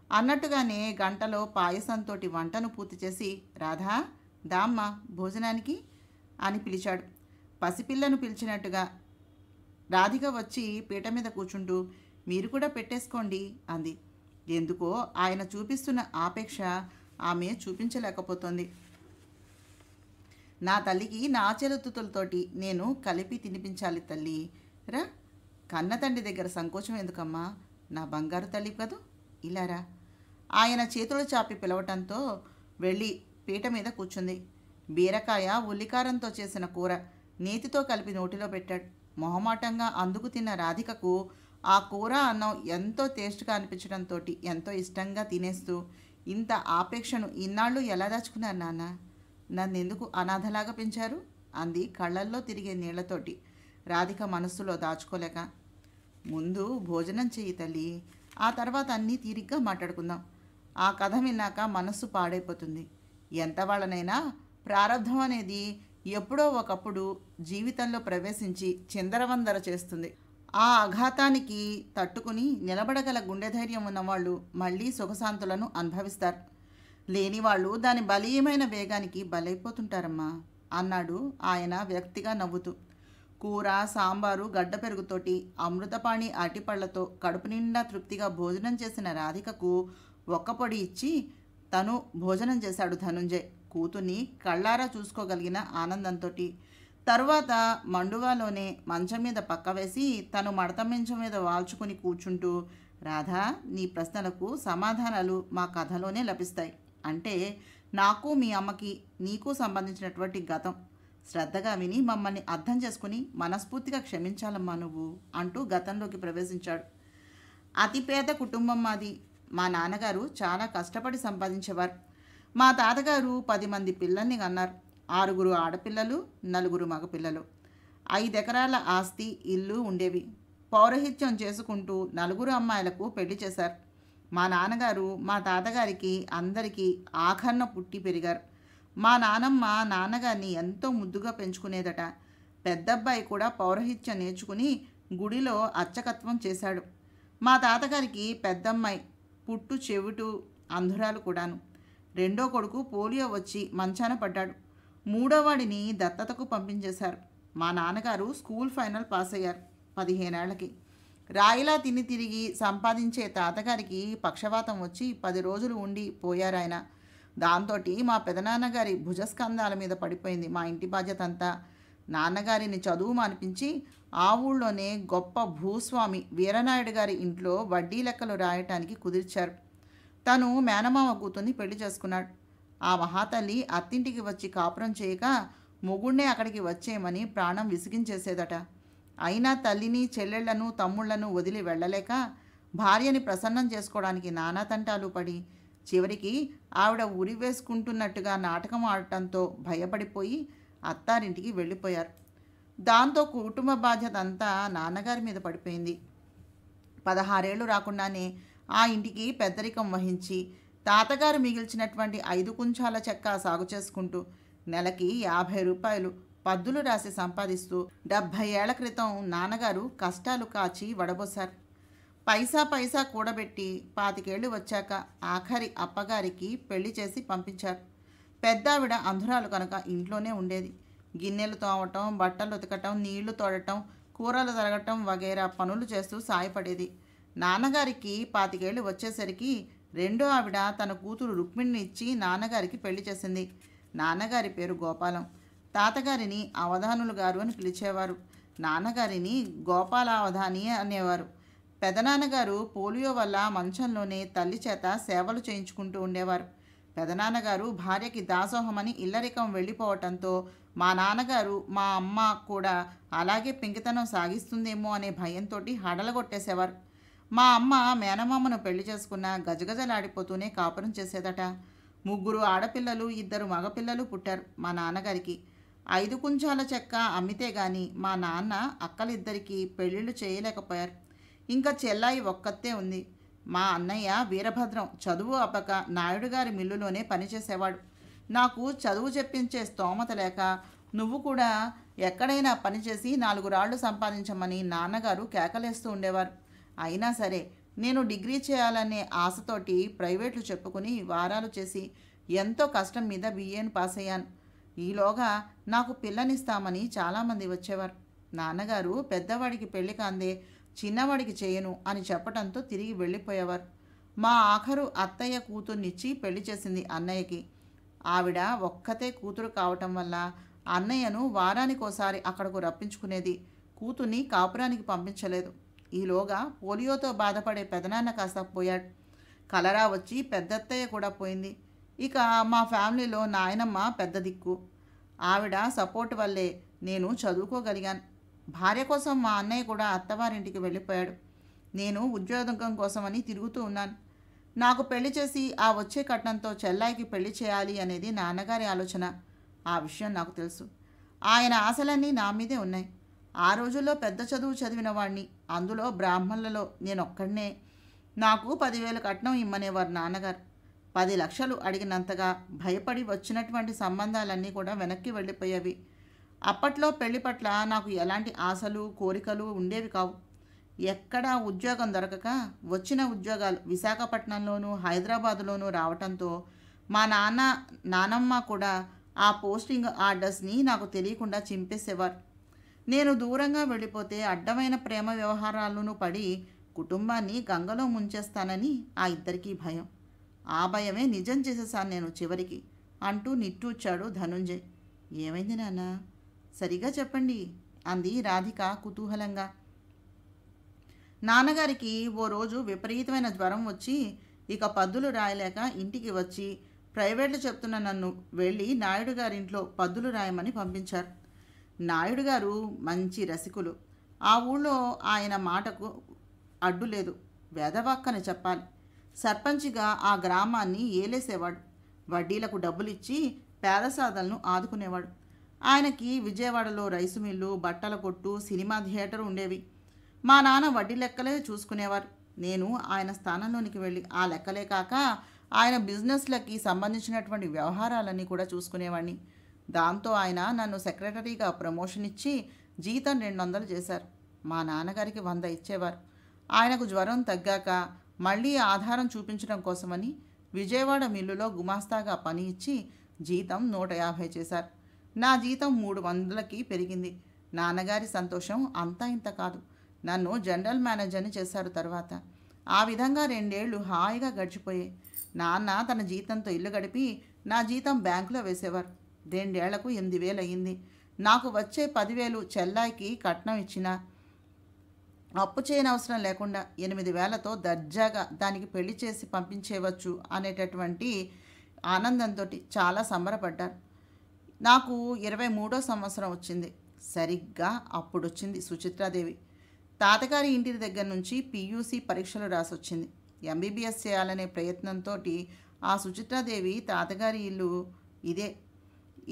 అన్నట్టుగానే గంటలో పాయసంతో వంటను పూర్తి చేసి, రాధా దామ్మా భోజనానికి అని పిలిచాడు. పసిపిల్లను పిలిచినట్టుగా రాధిక వచ్చి పీట మీద కూర్చుంటూ, మీరు కూడా పెట్టేసుకోండి అంది. ఎందుకో ఆయన చూపిస్తున్న ఆపేక్ష ఆమె చూపించలేకపోతుంది. నా తల్లికి నా చేతులతోటి నేను కలిపి తినిపించాలి తల్లి. రా, కన్న తండ్రి దగ్గర సంకోచం ఎందుకమ్మా, నా బంగారు తల్లి కదూ, ఇలా రా. ఆయన చేతులు చాపి పిలవటంతో వెళ్ళి పీట మీద కూర్చుంది. బీరకాయ ఉల్లికారంతో చేసిన కూర నేతితో కలిపి నోటిలో పెట్టాడు. మొహమాటంగా అందుకు తిన్న రాధికకు ఆ కూర అన్నం ఎంతో టేస్ట్గా అనిపించడంతో ఎంతో ఇష్టంగా తినేస్తూ, ఇంత ఆపేక్షను ఇన్నాళ్ళు ఎలా దాచుకున్నారు నాన్న, నన్నెందుకు అనాథలాగా పెంచారు అంది కళ్ళల్లో తిరిగే నీళ్లతోటి రాధిక మనస్సులో దాచుకోలేక. ముందు భోజనం చెయ్యి తల్లి, ఆ తర్వాత అన్నీ తీరిగ్గా మాట్లాడుకుందాం. ఆ కథ విన్నాక మనస్సు పాడైపోతుంది. ఎంత వాళ్ళనైనా ప్రారంధం అనేది ఎప్పుడో ఒకప్పుడు జీవితంలో ప్రవేశించి చిందరవందర చేస్తుంది. ఆ ఆఘాతానికి తట్టుకుని నిలబడగల గుండె ధైర్యం ఉన్నవాళ్ళు మళ్ళీ సుఖశాంతులను అనుభవిస్తారు. లేనివాళ్ళు దాని బలీయమైన వేగానికి బలైపోతుంటారమ్మా అన్నాడు ఆయన వ్యక్తిగా నవ్వుతూ. కూర, సాంబారు, గడ్డ పెరుగుతోటి అమృతపాణి అరటిపళ్లతో కడుపు నిండా తృప్తిగా భోజనం చేసిన రాధికకు ఒక్కపొడి ఇచ్చి తను భోజనం చేశాడు ధనుంజయ్, కూతుర్ని కళ్ళారా చూసుకోగలిగిన ఆనందంతో. తరువాత మండువాలోనే మంచం మీద పక్క వేసి తను మడత మంచం మీద వాల్చుకుని కూర్చుంటూ, రాధా, నీ ప్రశ్నలకు సమాధానాలు మా కథలోనే లభిస్తాయి. అంటే నాకు మీ అమ్మకి నీకు సంబంధించినటువంటి గతం శ్రద్ధగా విని మమ్మల్ని అర్థం చేసుకుని మనస్ఫూర్తిగా క్షమించాలమ్మా నువ్వు అంటూ గతంలోకి ప్రవేశించాడు. అతి పేద కుటుంబం మాది. మా నాన్నగారు చాలా కష్టపడి సంపాదించేవారు. మా తాతగారు 10 మంది పిల్లల్ని కన్నారు. 6 ఆడపిల్లలు, 4 మగపిల్లలు. 5 ఎకరాల ఆస్తి, ఇల్లు ఉండేవి. పౌరహిత్యం చేసుకుంటూ 4 అమ్మాయిలకు పెళ్లి చేశారు. మా నాన్నగారు మా తాతగారికి అందరికీ ఆఖరణ పుట్టి పెరిగారు. మా నానమ్మ నాన్నగారిని ఎంతో ముద్దుగా పెంచుకునేదట. పెద్దబ్బాయి కూడా పౌరహిత్యం నేర్చుకుని గుడిలో అర్చకత్వం చేశాడు. మా తాతగారికి పెద్దమ్మాయి పుట్టు చెవిటు అంధురాలు కూడాను. రెండో కొడుకు పోలియో వచ్చి మంచాన పడ్డాడు. మూడోవాడిని దత్తతకు పంపించేశారు. మా నాన్నగారు స్కూల్ ఫైనల్ పాస్ అయ్యారు 15 ఏళ్లకి. రాయిలా తిరిగి సంపాదించే తాతగారికి పక్షవాతం వచ్చి 10 రోజులు ఉండి పోయారాయన. దాంతో మా పెదనాన్నగారి భుజస్కంధాల మీద పడిపోయింది మా ఇంటి బాధ్యత అంతా. నాన్నగారిని చదువు మానిపించి ఆ ఊళ్ళోనే గొప్ప భూస్వామి వీరనాయుడు గారి ఇంట్లో వడ్డీ లెక్కలు రాయటానికి కుదిర్చారు. తను మేనమామ కూతుర్ని పెళ్లి చేసుకున్నాడు. ఆ మహాతల్లి అత్తింటికి వచ్చి కాపురం చేయక మొగుణ్ణే అక్కడికి వచ్చేయమని ప్రాణం విసిగించేసేదట. అయినా తల్లిని, చెల్లెళ్లను, తమ్ముళ్లను వదిలి వెళ్ళలేక భార్యని ప్రసన్నం చేసుకోవడానికి నానా తంటాలు పడి చివరికి ఆవిడ ఉరి వేసుకుంటున్నట్టుగా నాటకం ఆడటంతో భయపడిపోయి అత్తారింటికి వెళ్ళిపోయారు. దాంతో కుటుంబ బాధ్యత అంతా నాన్నగారి మీద పడిపోయింది. 16 ఏళ్ళు రాకుండానే ఆ ఇంటికి పెద్దరికం వహించి తాతగారు మిగిల్చినటువంటి 5 కుంచాల చెక్క సాగు చేసుకుంటూ నెలకి 50 రూపాయలు పద్దులు రాసి సంపాదిస్తూ 70 ఏళ్ల క్రితం నాన్నగారు కష్టాలు కాచి వడబోశారు. పైసా కూడబెట్టి 25 ఏళ్ళు వచ్చాక ఆఖరి అప్పగారికి పెళ్లి చేసి పంపించారు. పెద్దావిడ అంధురాలు కనుక ఇంట్లోనే ఉండేది. గిన్నెలు తోమటం, బట్టలు ఉతకటం, నీళ్లు తోడటం, కూరలు తరగటం వగైరా పనులు చేస్తూ సాయపడేది. నాన్నగారికి 25 ఏళ్ళు వచ్చేసరికి రెండో ఆవిడ తన కూతురు రుక్మిణిని ఇచ్చి నాన్నగారికి పెళ్లి చేసింది. నాన్నగారి పేరు గోపాలం. తాతగారిని అవధానులు గారు అని పిలిచేవారు. నాన్నగారిని గోపాలావధాని అనేవారు. పెదనాన్నగారు పోలియో వల్ల మంచంలోనే తల్లి చేత సేవలు చేయించుకుంటూ ఉండేవారు. పెదనాన్నగారు భార్యకి దాసోహమని ఇల్లరికం వెళ్ళిపోవటంతో మా నాన్నగారు మా అమ్మ కూడా అలాగే పెంకితనం సాగిస్తుందేమో అనే భయంతో హడలగొట్టేసేవారు. మా అమ్మ మేనమామను పెళ్లి చేసుకున్న గజగజలాడిపోతూనే కాపురం చేసేదట. 3 ఆడపిల్లలు, 2 మగపిల్లలు పుట్టారు మా నాన్నగారికి. 5 కుంచాల చెక్క అమ్మితే గాని మా నాన్న అక్కలిద్దరికీ పెళ్ళిళ్ళు చేయలేకపోయారు. ఇంకా చెల్లాయి ఒక్కతే ఉంది. మా అన్నయ్య వీరభద్రం చదువు అప్పక నాయుడు గారి మిల్లులోనే పనిచేసేవాడు. నాకు చదువు చెప్పించే స్తోమత లేక నువ్వు కూడా ఎక్కడైనా పనిచేసి 4 రాళ్లు సంపాదించమని నాన్నగారు కేకలేస్తూ ఉండేవారు. అయినా సరే నేను డిగ్రీ చేయాలనే ఆశతోటి ప్రైవేట్లు చెప్పుకుని వారాలు చేసి ఎంతో కష్టం మీద బిఏని పాస్ అయ్యాను. ఈలోగా నాకు పిల్లనిస్తామని చాలామంది వచ్చేవారు. నాన్నగారు పెద్దవాడికి పెళ్లి కాందే చిన్నవాడికి చేయను అని చెప్పడంతో తిరిగి వెళ్ళిపోయేవారు. మా ఆఖరు అత్తయ్య కూతుర్నిచ్చి పెళ్లి చేసింది అన్నయ్యకి. ఆవిడ ఒక్కతే కూతురు కావటం వల్ల అన్నయ్యను వారానికోసారి అక్కడకు రప్పించుకునేది. కూతుర్ని కాపురానికి పంపించలేదు. ఈలోగా పోలియోతో బాధపడే పెదనాన్న కాస్త పోయాడు. కలరా వచ్చి పెద్దత్తయ్య కూడా పోయింది. ఇక మా ఫ్యామిలీలో నాయనమ్మ పెద్ద దిక్కు. ఆవిడ సపోర్ట్ వల్లే నేను చదువుకోగలిగాను. భార్య కోసం మా అన్నయ్య కూడా అత్తవారింటికి వెళ్ళిపోయాడు. నేను ఉద్యోగం కోసమని తిరుగుతూ ఉన్నాను. నాకు పెళ్లి చేసి ఆ వచ్చే కట్నంతో చెల్లాయికి పెళ్లి చేయాలి అనేది నాన్నగారి ఆలోచన. ఆ విషయం నాకు తెలుసు. ఆయన ఆశలన్నీ నా మీదే ఉన్నాయి. ఆ రోజుల్లో పెద్ద చదువు చదివిన వాడిని, అందులో బ్రాహ్మణులలో నేనొక్కడనే. నాకు 10,000 కట్నం ఇమ్మనేవారు నాన్నగారు. 10 లక్షలు అడిగినంతగా భయపడి వచ్చినటువంటి సంబంధాలన్నీ కూడా వెనక్కి వెళ్ళిపోయేవి. అప్పట్లో పెళ్లి పట్ల నాకు ఎలాంటి ఆశలు కోరికలు ఉండేవి కావు. ఎక్కడా ఉద్యోగం దొరకక వచ్చిన ఉద్యోగాలు విశాఖపట్నంలోనూ హైదరాబాదులోనూ రావటంతో మా నానమ్మ కూడా ఆ పోస్టింగ్ ఆర్డర్స్ని నాకు తెలియకుండా చింపేసేవారు. నేను దూరంగా వెళ్ళిపోతే అడ్డమైన ప్రేమ వ్యవహారాలను పడి కుటుంబాన్ని గంగలో ముంచేస్తానని ఆ ఇద్దరికీ భయం. ఆ భయమే నిజం చేసేసాను నేను చివరికి అంటూ నిట్టూర్చాడు ధనుంజయ్. ఏమైంది నాన్న, సరిగా చెప్పండి అంది రాధిక కుతూహలంగా. నాన్నగారికి ఓ రోజు విపరీతమైన జ్వరం వచ్చి ఇక పద్దులు రాయలేక ఇంటికి వచ్చి ప్రైవేట్లు చెప్తున్న నన్ను వెళ్ళి నాయుడు గారింట్లో పద్దులు రాయమని పంపించారు. నాయుడు గారు మంచి రసికులు. ఆ ఊళ్ళో ఆయన మాటకు అడ్డు లేదు, వేదవాక్కని చెప్పాలి. సర్పంచిగా ఆ గ్రామాన్ని ఏలేసేవాడు. వడ్డీలకు డబ్బులిచ్చి పేదసాదలను ఆదుకునేవాడు. ఆయనకి విజయవాడలో రైసు మిల్లు, బట్టల కొట్టు, సినిమా థియేటర్ ఉండేవి. మా నాన్న వడ్డీ లెక్కలే చూసుకునేవారు. నేను ఆయన స్థానంలోనికి వెళ్ళి ఆ లెక్కలే కాక ఆయన బిజినెస్లకి సంబంధించినటువంటి వ్యవహారాలన్నీ కూడా చూసుకునేవాడిని. దాంతో ఆయన నన్ను సెక్రటరీగా ప్రమోషన్ ఇచ్చి జీతం 200 చేశారు. మా నాన్నగారికి 100 ఇచ్చేవారు. ఆయనకు జ్వరం తగ్గాక మళ్ళీ ఆధారం చూపించడం కోసమని విజయవాడ మిల్లులో గుమాస్తాగా పని ఇచ్చి జీతం 150 చేశారు. నా జీతం 300కి పెరిగింది. నాన్నగారి సంతోషం అంతా ఇంత కాదు. నన్ను జనరల్ మేనేజర్ని చేశారు తర్వాత. ఆ విధంగా 2 ఏళ్ళు హాయిగా గడిచిపోయాయి. నాన్న తన జీతంతో ఇల్లు గడిపి నా జీతం బ్యాంకులో వేసేవారు. 2 ఏళ్లకు 8,000 అయ్యింది. నాకు వచ్చే 10,000 చెల్లాయికి కట్నం ఇచ్చినా అప్పు చేయనవసరం లేకుండా 8,000తో దర్జాగా దానికి పెళ్లి చేసి పంపించేవచ్చు అనేటటువంటి ఆనందంతో చాలా సంబరపడ్డారు. నాకు 23వ సంవత్సరం వచ్చింది. సరిగ్గా అప్పుడొచ్చింది సుచిత్రాదేవి. తాతగారి ఇంటి దగ్గర నుంచి PUC పరీక్షలు రాసొచ్చింది. MBBS చేయాలనే ప్రయత్నంతో ఆ సుచిత్రాదేవి తాతగారి ఇల్లు ఇదే.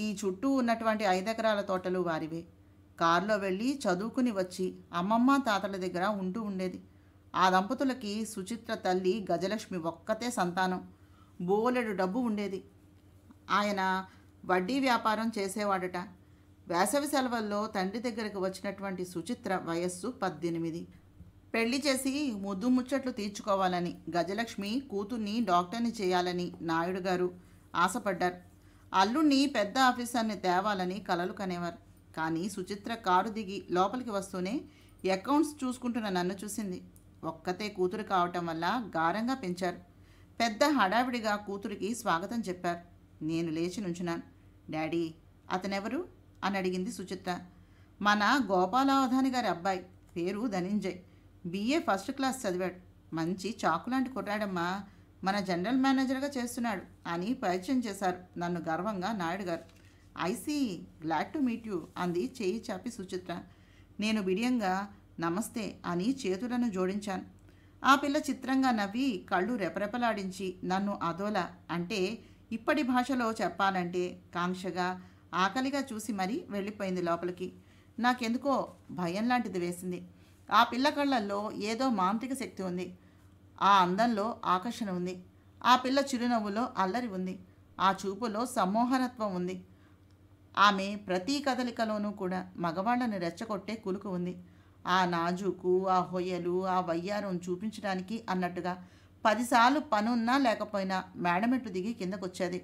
ఈ చుట్టూ ఉన్నటువంటి 5 ఎకరాల తోటలు వారివే. కారులో వెళ్ళి చదువుకుని వచ్చి అమ్మమ్మ తాతల దగ్గర ఉంటూ ఉండేది. ఆ దంపతులకి సుచిత్ర తల్లి గజలక్ష్మి ఒక్కతే సంతానం. బోలెడు డబ్బు ఉండేది. ఆయన వడ్డీ వ్యాపారం చేసేవాడట. వేసవి సెలవుల్లో తండ్రి దగ్గరకు వచ్చినటువంటి సుచిత్ర వయస్సు 18. పెళ్లి చేసి ముద్దు ముచ్చట్లు తీర్చుకోవాలని గజలక్ష్మి కూతుర్ని డాక్టర్ని చేయాలని నాయుడు గారు ఆశపడ్డారు. అల్లుణ్ణి పెద్ద ఆఫీసర్ని తేవాలని కలలు కనేవారు. కానీ సుచిత్ర కారు దిగి లోపలికి వస్తూనే అకౌంట్స్ చూసుకుంటున్న నన్ను చూసింది. ఒక్కతే కూతురు కావటం వల్ల గారంగా పెంచారు. పెద్ద హడావిడిగా కూతురికి స్వాగతం చెప్పారు. నేను లేచి నుంచున్నాను. డాడీ, అతనెవరు అని అడిగింది సుచిత్ర. మన గోపాలావధాని గారి అబ్బాయి, పేరు ధనంజయ్. BA ఫస్ట్ క్లాస్ చదివాడు. మంచి చాకులాంటి కుర్రాడమ్మా. మన జనరల్ మేనేజర్గా చేస్తున్నాడు అని పరిచయం చేశారు నన్ను గర్వంగా నాయుడు గారు. I see, glad to meet you అంది చేయి చాపి సుచిత్ర. నేను బిడియంగా నమస్తే అని చేతులను జోడించాను. ఆ పిల్ల చిత్రంగా నవ్వి కళ్ళు రెపరెపలాడించి నన్ను అదోలా, అంటే ఇప్పటి భాషలో చెప్పాలంటే కాంక్షగా, ఆకలిగా చూసి మరీ వెళ్ళిపోయింది లోపలికి. నాకెందుకో భయం లాంటిది వేసింది. ఆ పిల్ల కళ్ళల్లో ఏదో మాంత్రిక శక్తి ఉంది. ఆ అందంలో ఆకర్షణ ఉంది. ఆ పిల్ల చిరునవ్వులో అల్లరి ఉంది. ఆ చూపులో సమ్మోహనత్వం ఉంది. ఆమె ప్రతి కదలికలోనూ కూడా మగవాళ్లను రెచ్చగొట్టే కులుకు ఉంది. ఆ నాజుకు, ఆ హొయ్యలు, ఆ వయ్యారం చూపించడానికి అన్నట్టుగా 10 సార్లు పనున్నా లేకపోయినా మేడమెట్లు దిగి కిందకొచ్చేది.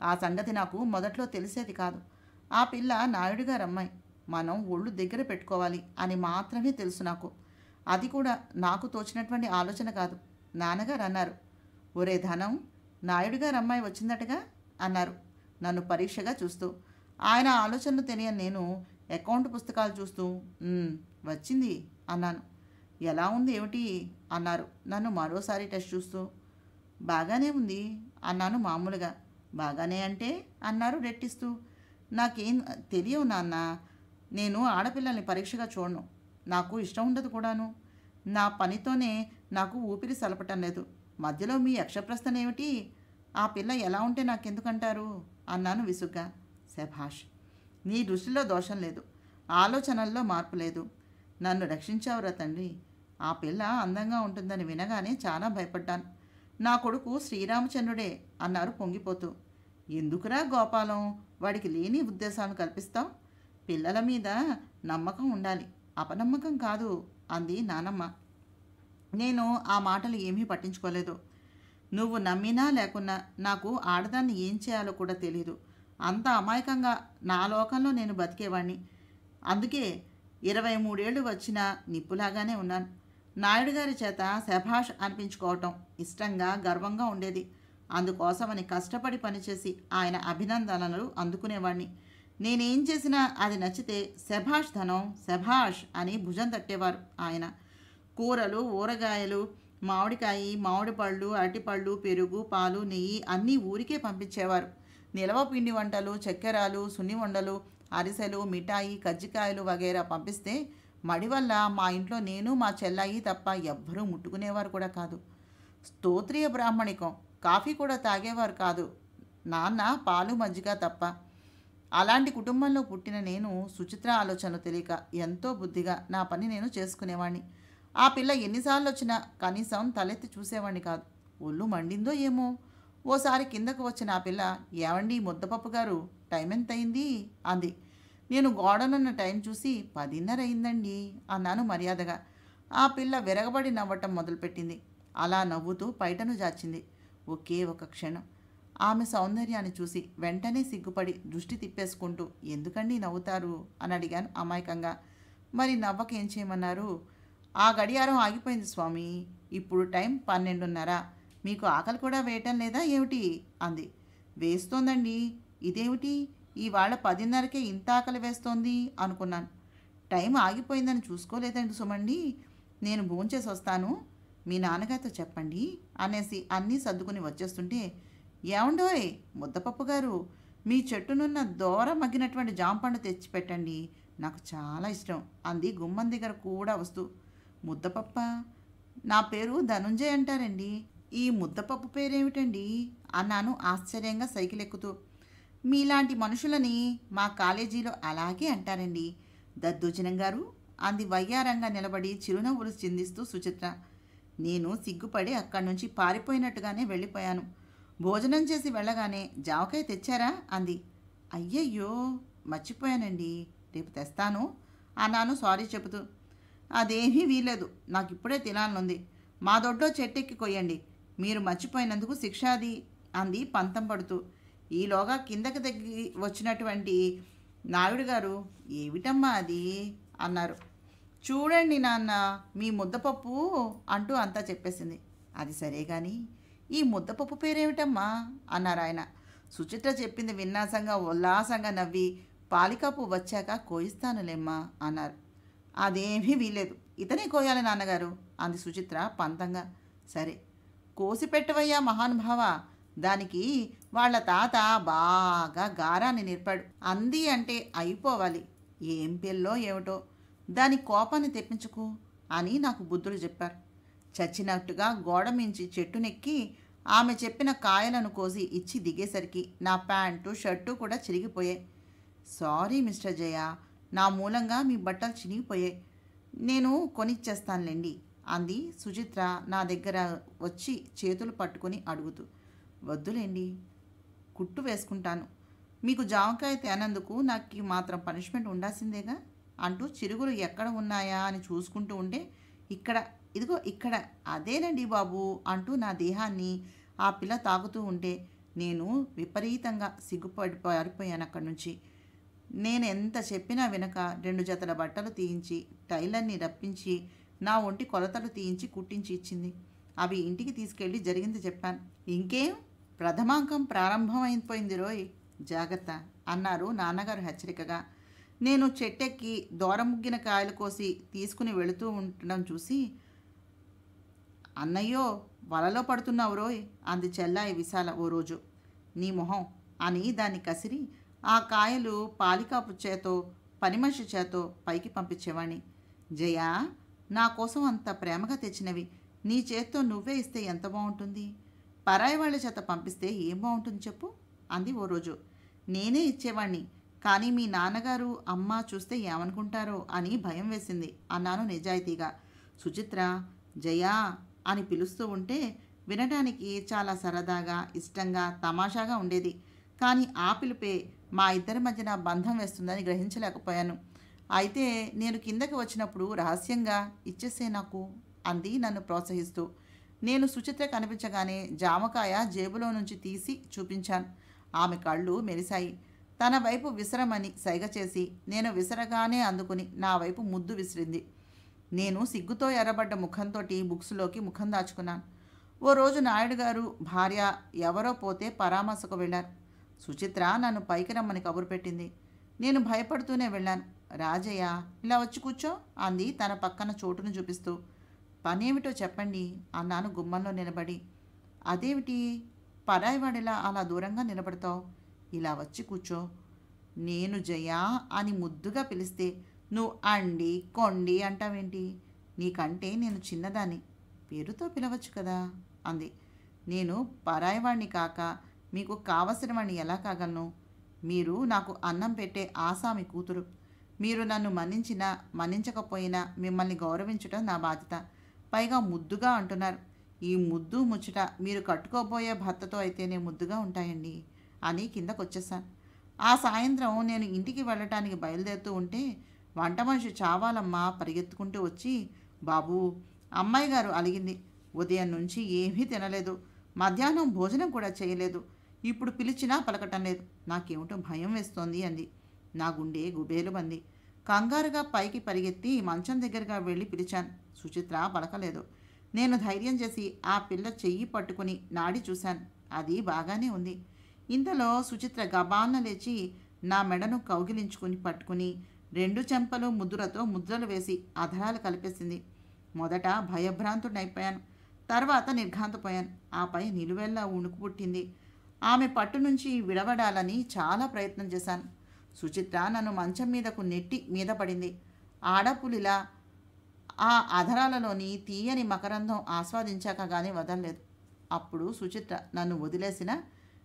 ఆ సంగతి నాకు మొదట్లో తెలిసేది కాదు. ఆ పిల్ల నాయుడు గారు అమ్మాయి, మనం ఒళ్ళు దగ్గర పెట్టుకోవాలి అని మాత్రమే తెలుసు నాకు. అది కూడా నాకు తోచినటువంటి ఆలోచన కాదు. నాన్నగారు అన్నారు, ఒరే ధనం, నాయుడుగారు అమ్మాయి వచ్చిందటగా అన్నారు నన్ను పరీక్షగా చూస్తూ. ఆయన ఆలోచనలు తెలియని నేను అకౌంట్ పుస్తకాలు చూస్తూ వచ్చింది అన్నాను. ఎలా ఉంది ఏమిటి అన్నారు నన్ను మరోసారి టెస్ట్ చూస్తూ. బాగానే ఉంది అన్నాను మామూలుగా. బాగానే అంటే అన్నారు రెట్టిస్తూ. నాకేం తెలియవు నాన్న, నేను ఆడపిల్లల్ని పరీక్షగా చూడను, నాకు ఇష్టం ఉండదు కూడాను. నా పనితోనే నాకు ఊపిరి సలపటం లేదు. మధ్యలో మీ యక్షప్రశ్న ఏమిటి? ఆ పిల్ల ఎలా ఉంటే నాకెందుకంటారు అన్నాను విసుగ్గా. శభాష్, నీ దృష్టిలో దోషం లేదు, ఆలోచనల్లో మార్పు లేదు. నన్ను రక్షించావురా తండ్రి. ఆ పిల్ల అందంగా ఉంటుందని వినగానే చాలా భయపడ్డాను. నా కొడుకు శ్రీరామచంద్రుడే అన్నారు పొంగిపోతూ. ఎందుకురా గోపాలం, వాడికి లేని ఉద్దేశాలను కల్పిస్తావు? పిల్లల మీద నమ్మకం ఉండాలి, అపనమ్మకం కాదు అంది నానమ్మ. నేను ఆ మాటలు ఏమీ పట్టించుకోలేదు. నువ్వు నమ్మినా లేకున్నా నాకు ఆడదాన్ని ఏం చేయాలో కూడా తెలీదు. అంత అమాయకంగా నా లోకంలో నేను బతికేవాణ్ణి. అందుకే 23 ఏళ్ళు వచ్చినా నిప్పులాగానే ఉన్నాను. నాయుడు గారి చేత శభాష్ అనిపించుకోవటం ఇష్టంగా గర్వంగా ఉండేది. అందుకోసమని కష్టపడి పనిచేసి ఆయన అభినందనలు అందుకునేవాణ్ణి. నేనేం చేసినా అది నచ్చితే శభాష్ ధనం, శభాష్ అని భుజం తట్టేవారు ఆయన. కూరలు, ఊరగాయలు, మామిడికాయ, మామిడి పళ్ళు, అరటిపళ్ళు, పెరుగు, పాలు, నెయ్యి అన్నీ ఊరికే పంపించేవారు. నిలవ పిండి వంటలు, చక్కెరాలు, సున్ని వండలు, అరిసెలు, మిఠాయి, కజ్జికాయలు వగైరా పంపిస్తే మడి వల్ల మా ఇంట్లో నేను మా చెల్లాయి తప్ప ఎవ్వరూ ముట్టుకునేవారు కూడా కాదు. స్తోత్రీయ బ్రాహ్మణికం, కాఫీ కూడా తాగేవారు కాదు నాన్న, పాలు మజ్జిగ తప్ప. అలాంటి కుటుంబంలో పుట్టిన నేను సుచిత్ర ఆలోచనలు తెలియక ఎంతో బుద్ధిగా నా పని నేను చేసుకునేవాణ్ణి. ఆ పిల్ల ఎన్నిసార్లు వచ్చినా కనీసం తలెత్తి చూసేవాణ్ణి కాదు. ఒళ్ళు మండిందో ఏమో. ఓసారి కిందకు వచ్చిన ఆ పిల్ల, ఏవండి ముద్దపప్పు గారు, టైం ఎంత అయింది అంది. నేను గోడనున్న టైం చూసి 10:30 అయిందండి అన్నాను మర్యాదగా. ఆ పిల్ల విరగబడి నవ్వటం మొదలుపెట్టింది. అలా నవ్వుతూ పైటను జాచింది. ఒకే ఒక క్షణం ఆమె సౌందర్యాన్ని చూసి వెంటనే సిగ్గుపడి దృష్టి తిప్పేసుకుంటూ, ఎందుకండి నవ్వుతారు అని అడిగాను అమాయకంగా. మరి నవ్వకేం చేయమన్నారు? ఆ గడియారం ఆగిపోయింది స్వామి, ఇప్పుడు టైం 12:30. మీకు ఆకలి కూడా వేయటం లేదా ఏమిటి అంది. వేస్తోందండి. ఇదేమిటి ఇవాళ 10:30కే ఇంత ఆకలి వేస్తోంది అనుకున్నాను. టైం ఆగిపోయిందని చూసుకోలేదండి సుమండి. నేను భోంచేసి వస్తాను, మీ నాన్నగారితో చెప్పండి అనేసి అన్నీ సర్దుకుని వచ్చేస్తుంటే, ఏమండోయ్ ముద్దపప్పు గారు, మీ చెట్టునున్న దోర మగ్గినటువంటి జాంపండు తెచ్చిపెట్టండి, నాకు చాలా ఇష్టం అంది గుమ్మం దగ్గర కూడా వస్తూ. ముద్దపప్ప? నా పేరు ధనుంజయ్ అంటారండి. ఈ ముద్దపప్పు పేరేమిటండి అన్నాను ఆశ్చర్యంగా సైకిల్ ఎక్కుతూ. మీలాంటి మనుషులని మా కాలేజీలో అలాగే అంటారండి దద్దోజనం గారు అంది వయ్యారంగా నిలబడి చిరునవ్వులు చిందిస్తూ సుచిత్ర. నేను సిగ్గుపడి అక్కడి నుంచి పారిపోయినట్టుగానే వెళ్ళిపోయాను. భోజనం చేసి వెళ్ళగానే జావకాయ తెచ్చారా అంది. అయ్యయ్యో మర్చిపోయానండి, రేపు తెస్తాను అన్నాను సారీ చెబుతూ. అదేమీ వీలేదు, నాకు ఇప్పుడే తినాలనుంది. మా దొడ్లో చెట్టెక్కి కొయ్యండి, మీరు మర్చిపోయినందుకు శిక్ష అది అంది పంతం పడుతూ. ఈలోగా కిందకి దగ్గి వచ్చినటువంటి నాయుడు గారు, ఏమిటమ్మా అది అన్నారు. చూడండి నాన్న, మీ ముద్దపప్పు అంటూ అంతా చెప్పేసింది. అది సరే కానీ ఈ ముద్దపప్పు పేరేమిటమ్మా అన్నారు ఆయన. సుచిత్ర చెప్పింది విన్నాసంగా ఉల్లాసంగా నవ్వి, పాలికప్పు వచ్చాక కోయిస్తానులేమ్మా అన్నారు. అదేమీ వీలేదు, ఇతనే కోయాలి నాన్నగారు అంది సుచిత్ర పంతంగా. సరే కోసి పెట్టవయ్యా మహానుభావ, దానికి వాళ్ళ తాత బాగా గారాన్ని నేర్పాడు. అంది అంటే అయిపోవాలి. ఏం పిల్లో ఏమిటో, దాని కోపాన్ని తెప్పించుకో అని నాకు బుద్ధులు చెప్పారు. చచ్చినట్టుగా గోడ మించి చెట్టునెక్కి ఆమె చెప్పిన కాయలను కోసి ఇచ్చి దిగేసరికి నా ప్యాంటు షర్టు కూడా చిరిగిపోయాయి. సారీ మిస్టర్ జయ, నా మూలంగా మీ బట్టలు చినిగిపోయాయి, నేను కొనిచ్చేస్తానులేండి అంది సుచిత్ర నా దగ్గర వచ్చి చేతులు పట్టుకుని అడుగుతూ. వద్దులేండి, కుట్టు వేసుకుంటాను, మీకు జామకాయ తేనందుకు నాకు మాత్రం పనిష్మెంట్ ఉండాల్సిందేగా అంటూ చిరుగులు ఎక్కడ ఉన్నాయా అని చూసుకుంటూ ఉంటే, ఇక్కడ ఇదిగో ఇక్కడ, అదేనండి బాబు అంటూ నా దేహాన్ని ఆ పిల్ల తాకుతూ ఉంటే నేను విపరీతంగా సిగ్గుపడి పారిపోయాను అక్కడి నుంచి. నేను ఎంత చెప్పినా వినక 2 జతల బట్టలు తీయించి టైలర్ని రప్పించి నా ఒంటి కొలతలు తీయించి కుట్టించి ఇచ్చింది. అవి ఇంటికి తీసుకెళ్ళి జరిగింది చెప్పాను. ఇంకేం, ప్రథమాంకం ప్రారంభమైపోయింది రోయ్, జాగ్రత్త అన్నారు నాన్నగారు హెచ్చరికగా. నేను చెట్టెక్కి దూరముగ్గిన కాయలు కోసి తీసుకుని వెళుతూ ఉండడం చూసి, అన్నయ్యో వలలో పడుతున్నావు రోయ్ అంది చెల్లాయి విశాల ఓ రోజు. నీ మొహం అని దాన్ని కసిరి ఆ కాయలు పాలికాపు చేతో పనిమనిషి చేతో పైకి పంపించేవాణ్ణి. జయా, నా కోసం అంత ప్రేమగా తెచ్చినవి నీ చేత్తో నువ్వే ఇస్తే ఎంత బాగుంటుంది, పరాయి వాళ్ళ చేత పంపిస్తే ఏం బాగుంటుంది చెప్పు అంది ఓ రోజు. నేనే ఇచ్చేవాణ్ణి, కానీ మీ నాన్నగారు అమ్మ చూస్తే ఏమనుకుంటారో అని భయం వేసింది అన్నాను నిజాయితీగా. సుచిత్ర జయా అని పిలుస్తూ ఉంటే వినడానికి చాలా సరదాగా ఇష్టంగా తమాషాగా ఉండేది. కానీ ఆ పిలుపే మా ఇద్దరి మధ్యన బంధం వేస్తుందని గ్రహించలేకపోయాను. అయితే నేను కిందకి వచ్చినప్పుడు రహస్యంగా ఇచ్చేసే నాకు అంది నన్ను ప్రోత్సహిస్తూ. నేను సుచిత్ర కనిపించగానే జామకాయ జేబులో నుంచి తీసి చూపించాను. ఆమె కళ్ళు మెరిశాయి. తన వైపు విసరమని సైగ చేసి నేను విసరగానే అందుకుని నా వైపు ముద్దు విసిరింది. నేను సిగ్గుతో ఎర్రబడ్డ ముఖంతోటి బుక్స్లోకి ముఖం దాచుకున్నాను. ఓ రోజు నాయుడు గారు భార్య ఎవరో పోతే పరామర్శకు వెళ్ళారు. సుచిత్ర నన్ను పైకి రమ్మని కబురు పెట్టింది. నేను భయపడుతూనే వెళ్ళాను. రాజయ్య ఇలా వచ్చి కూర్చో అంది తన పక్కన చోటును చూపిస్తూ. పనేమిటో చెప్పండి అన్నాను గుమ్మంలో నిలబడి. అదేమిటి పరాయివాడిలా అలా దూరంగా నిలబడతావు, ఇలా వచ్చి కూర్చో. నేను జయా అని ముద్దుగా పిలిస్తే నువ్వు అండి కొండి అంటావేంటి, నీకంటే నేను చిన్నదాన్ని, పేరుతో పిలవచ్చు కదా అంది. నేను పరాయివాడిని కాక మీకు కావలసిన వాడిని ఎలా కాగలను, మీరు నాకు అన్నం పెట్టే ఆసామి కూతురు, మీరు నన్ను మన్నించినా మన్నించకపోయినా మిమ్మల్ని గౌరవించడం నా బాధ్యత, పైగా ముద్దుగా అంటున్నారు, ఈ ముద్దు ముచ్చట మీరు కట్టుకోబోయే భర్తతో అయితేనే ముద్దుగా ఉంటాయండి అని కిందకొచ్చేసాను. ఆ సాయంత్రం నేను ఇంటికి వెళ్ళటానికి బయలుదేరుతూ ఉంటే వంట మనిషి చావాలమ్మా పరిగెత్తుకుంటూ వచ్చి, బాబూ అమ్మాయి గారు అలిగింది, ఉదయం నుంచి ఏమీ తినలేదు, మధ్యాహ్నం భోజనం కూడా చేయలేదు, ఇప్పుడు పిలిచినా పలకటం లేదు, నాకేమిటో భయం వేస్తోంది అంది. నా గుండె గుబేలు బంది. కంగారుగా పైకి పరిగెత్తి మంచం దగ్గరగా వెళ్ళి పిలిచాను. సుచిత్ర పలకలేదు. నేను ధైర్యం చేసి ఆ పిల్ల చెయ్యి పట్టుకుని నాడి చూశాను. అది బాగానే ఉంది. ఇంతలో సుచిత్ర గబాన్న లేచి నా మెడను కౌగిలించుకుని పట్టుకుని 2 చెంపలు ముద్దులతో ముద్రలు వేసి అధరాలు కలిపేసింది. మొదట భయభ్రాంతుడైపోయాను, తర్వాత నిర్ఘాంతపోయాను, ఆపై నిలువెల్లా ఉణుకు పుట్టింది. ఆమె పట్టు నుంచి విడవడాలని చాలా ప్రయత్నం చేశాను. సుచిత్ర నన్ను మంచం మీదకు నెట్టి మీద పడింది. ఆడపులిలా ఆ అధరాలలోని తీయని మకరంధం ఆస్వాదించాక కానీ వదలలేదు. అప్పుడు సుచిత్ర నన్ను వదిలేసినా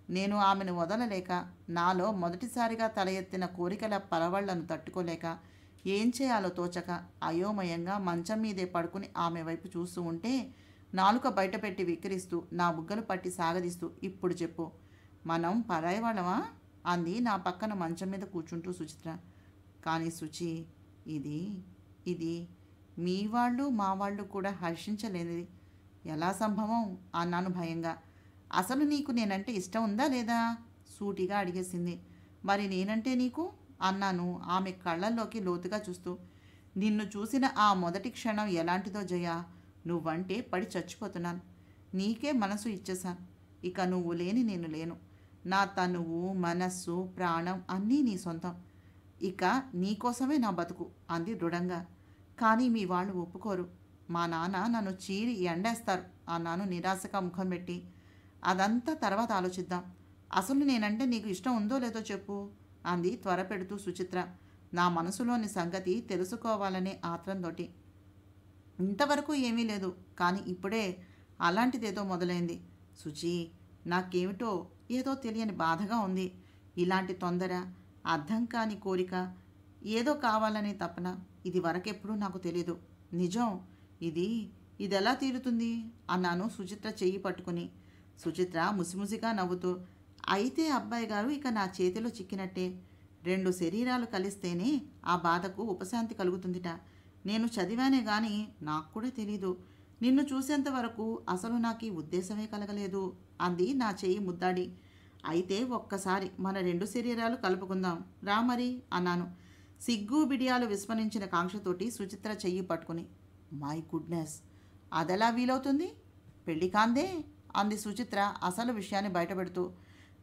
నేను ఆమెను వదలలేక, నాలో మొదటిసారిగా తల ఎత్తిన కోరికల పరవళ్లను తట్టుకోలేక, ఏం చేయాలో తోచక అయోమయంగా మంచం మీదే పడుకుని ఆమె వైపు చూస్తూ ఉంటే నాలుక బయటపెట్టి విక్కిరిస్తూ నా బుగ్గలు పట్టి సాగదీస్తూ, ఇప్పుడు చెప్పు, మనం పరాయి వాళ్ళమా అంది నా పక్కన మంచం మీద కూర్చుంటూ సుచిత్ర. కానీ సుచి, ఇది మీ వాళ్ళు మా వాళ్ళు కూడా హర్షించలేనిది, ఎలా సంభవం అన్నాను భయంగా. అసలు నీకు నేనంటే ఇష్టం ఉందా లేదా సూటిగా అడిగేసింది. మరి నేనంటే నీకు అన్నాను ఆమె కళ్ళల్లోకి లోతుగా చూస్తూ. నిన్ను చూసిన ఆ మొదటి క్షణం ఎలాంటిదో జయ, నువ్వంటే పడి చచ్చిపోతున్నాను, నీకే మనసు ఇచ్చేశాను, ఇక నువ్వు లేని నేను లేను, నా తనువు మనస్సు ప్రాణం అన్నీ నీ సొంతం, ఇక నీకోసమే నా బతుకు అంది దృఢంగా. కానీ మీ వాళ్ళు ఒప్పుకోరు, మా నాన్న నన్ను చీరి ఎండేస్తారు అన్నాను నిరాశగా ముఖం పెట్టి. అదంతా తర్వాత ఆలోచిద్దాం, అసలు నేనంటే నీకు ఇష్టం ఉందో లేదో చెప్పు అంది త్వర పెడుతూ సుచిత్ర, నా మనసులోని సంగతి తెలుసుకోవాలనే ఆత్రంతోటి. ఇంతవరకు ఏమీ లేదు, కానీ ఇప్పుడే అలాంటిదేదో మొదలైంది. సుచి, నాకేమిటో ఏదో తెలియని బాధగా ఉంది, ఇలాంటి తొందర, అర్థం కాని కోరిక, ఏదో కావాలనే తపన ఇది వరకెప్పుడూ నాకు తెలీదు. నిజం, ఇదెలా తీరుతుంది అన్నాను సుచిత్ర చెయ్యి పట్టుకుని. సుచిత్ర ముసిముసిగా నవ్వుతూ, అయితే అబ్బాయి గారు ఇక నా చేతిలో చిక్కినట్టే, 2 శరీరాలు కలిస్తేనే ఆ బాధకు ఉపశాంతి కలుగుతుందిట, నేను చదివానే గాని నాకు కూడా తెలీదు, నిన్ను చూసేంత వరకు అసలు నాకు ఈ ఉద్దేశమే కలగలేదు అంది నా చెయ్యి ముద్దాడి. అయితే ఒక్కసారి మన 2 శరీరాలు కలుపుకుందాం రా మరి అన్నాను సిగ్గు బిడియాలు విస్మరించిన కాంక్షతోటి సుచిత్ర చెయ్యి పట్టుకుని. మై గుడ్నెస్, అదెలా వీలవుతుంది? పెళ్ళి కాందే అంది సుచిత్ర అసలు విషయాన్ని బయటపెడుతూ,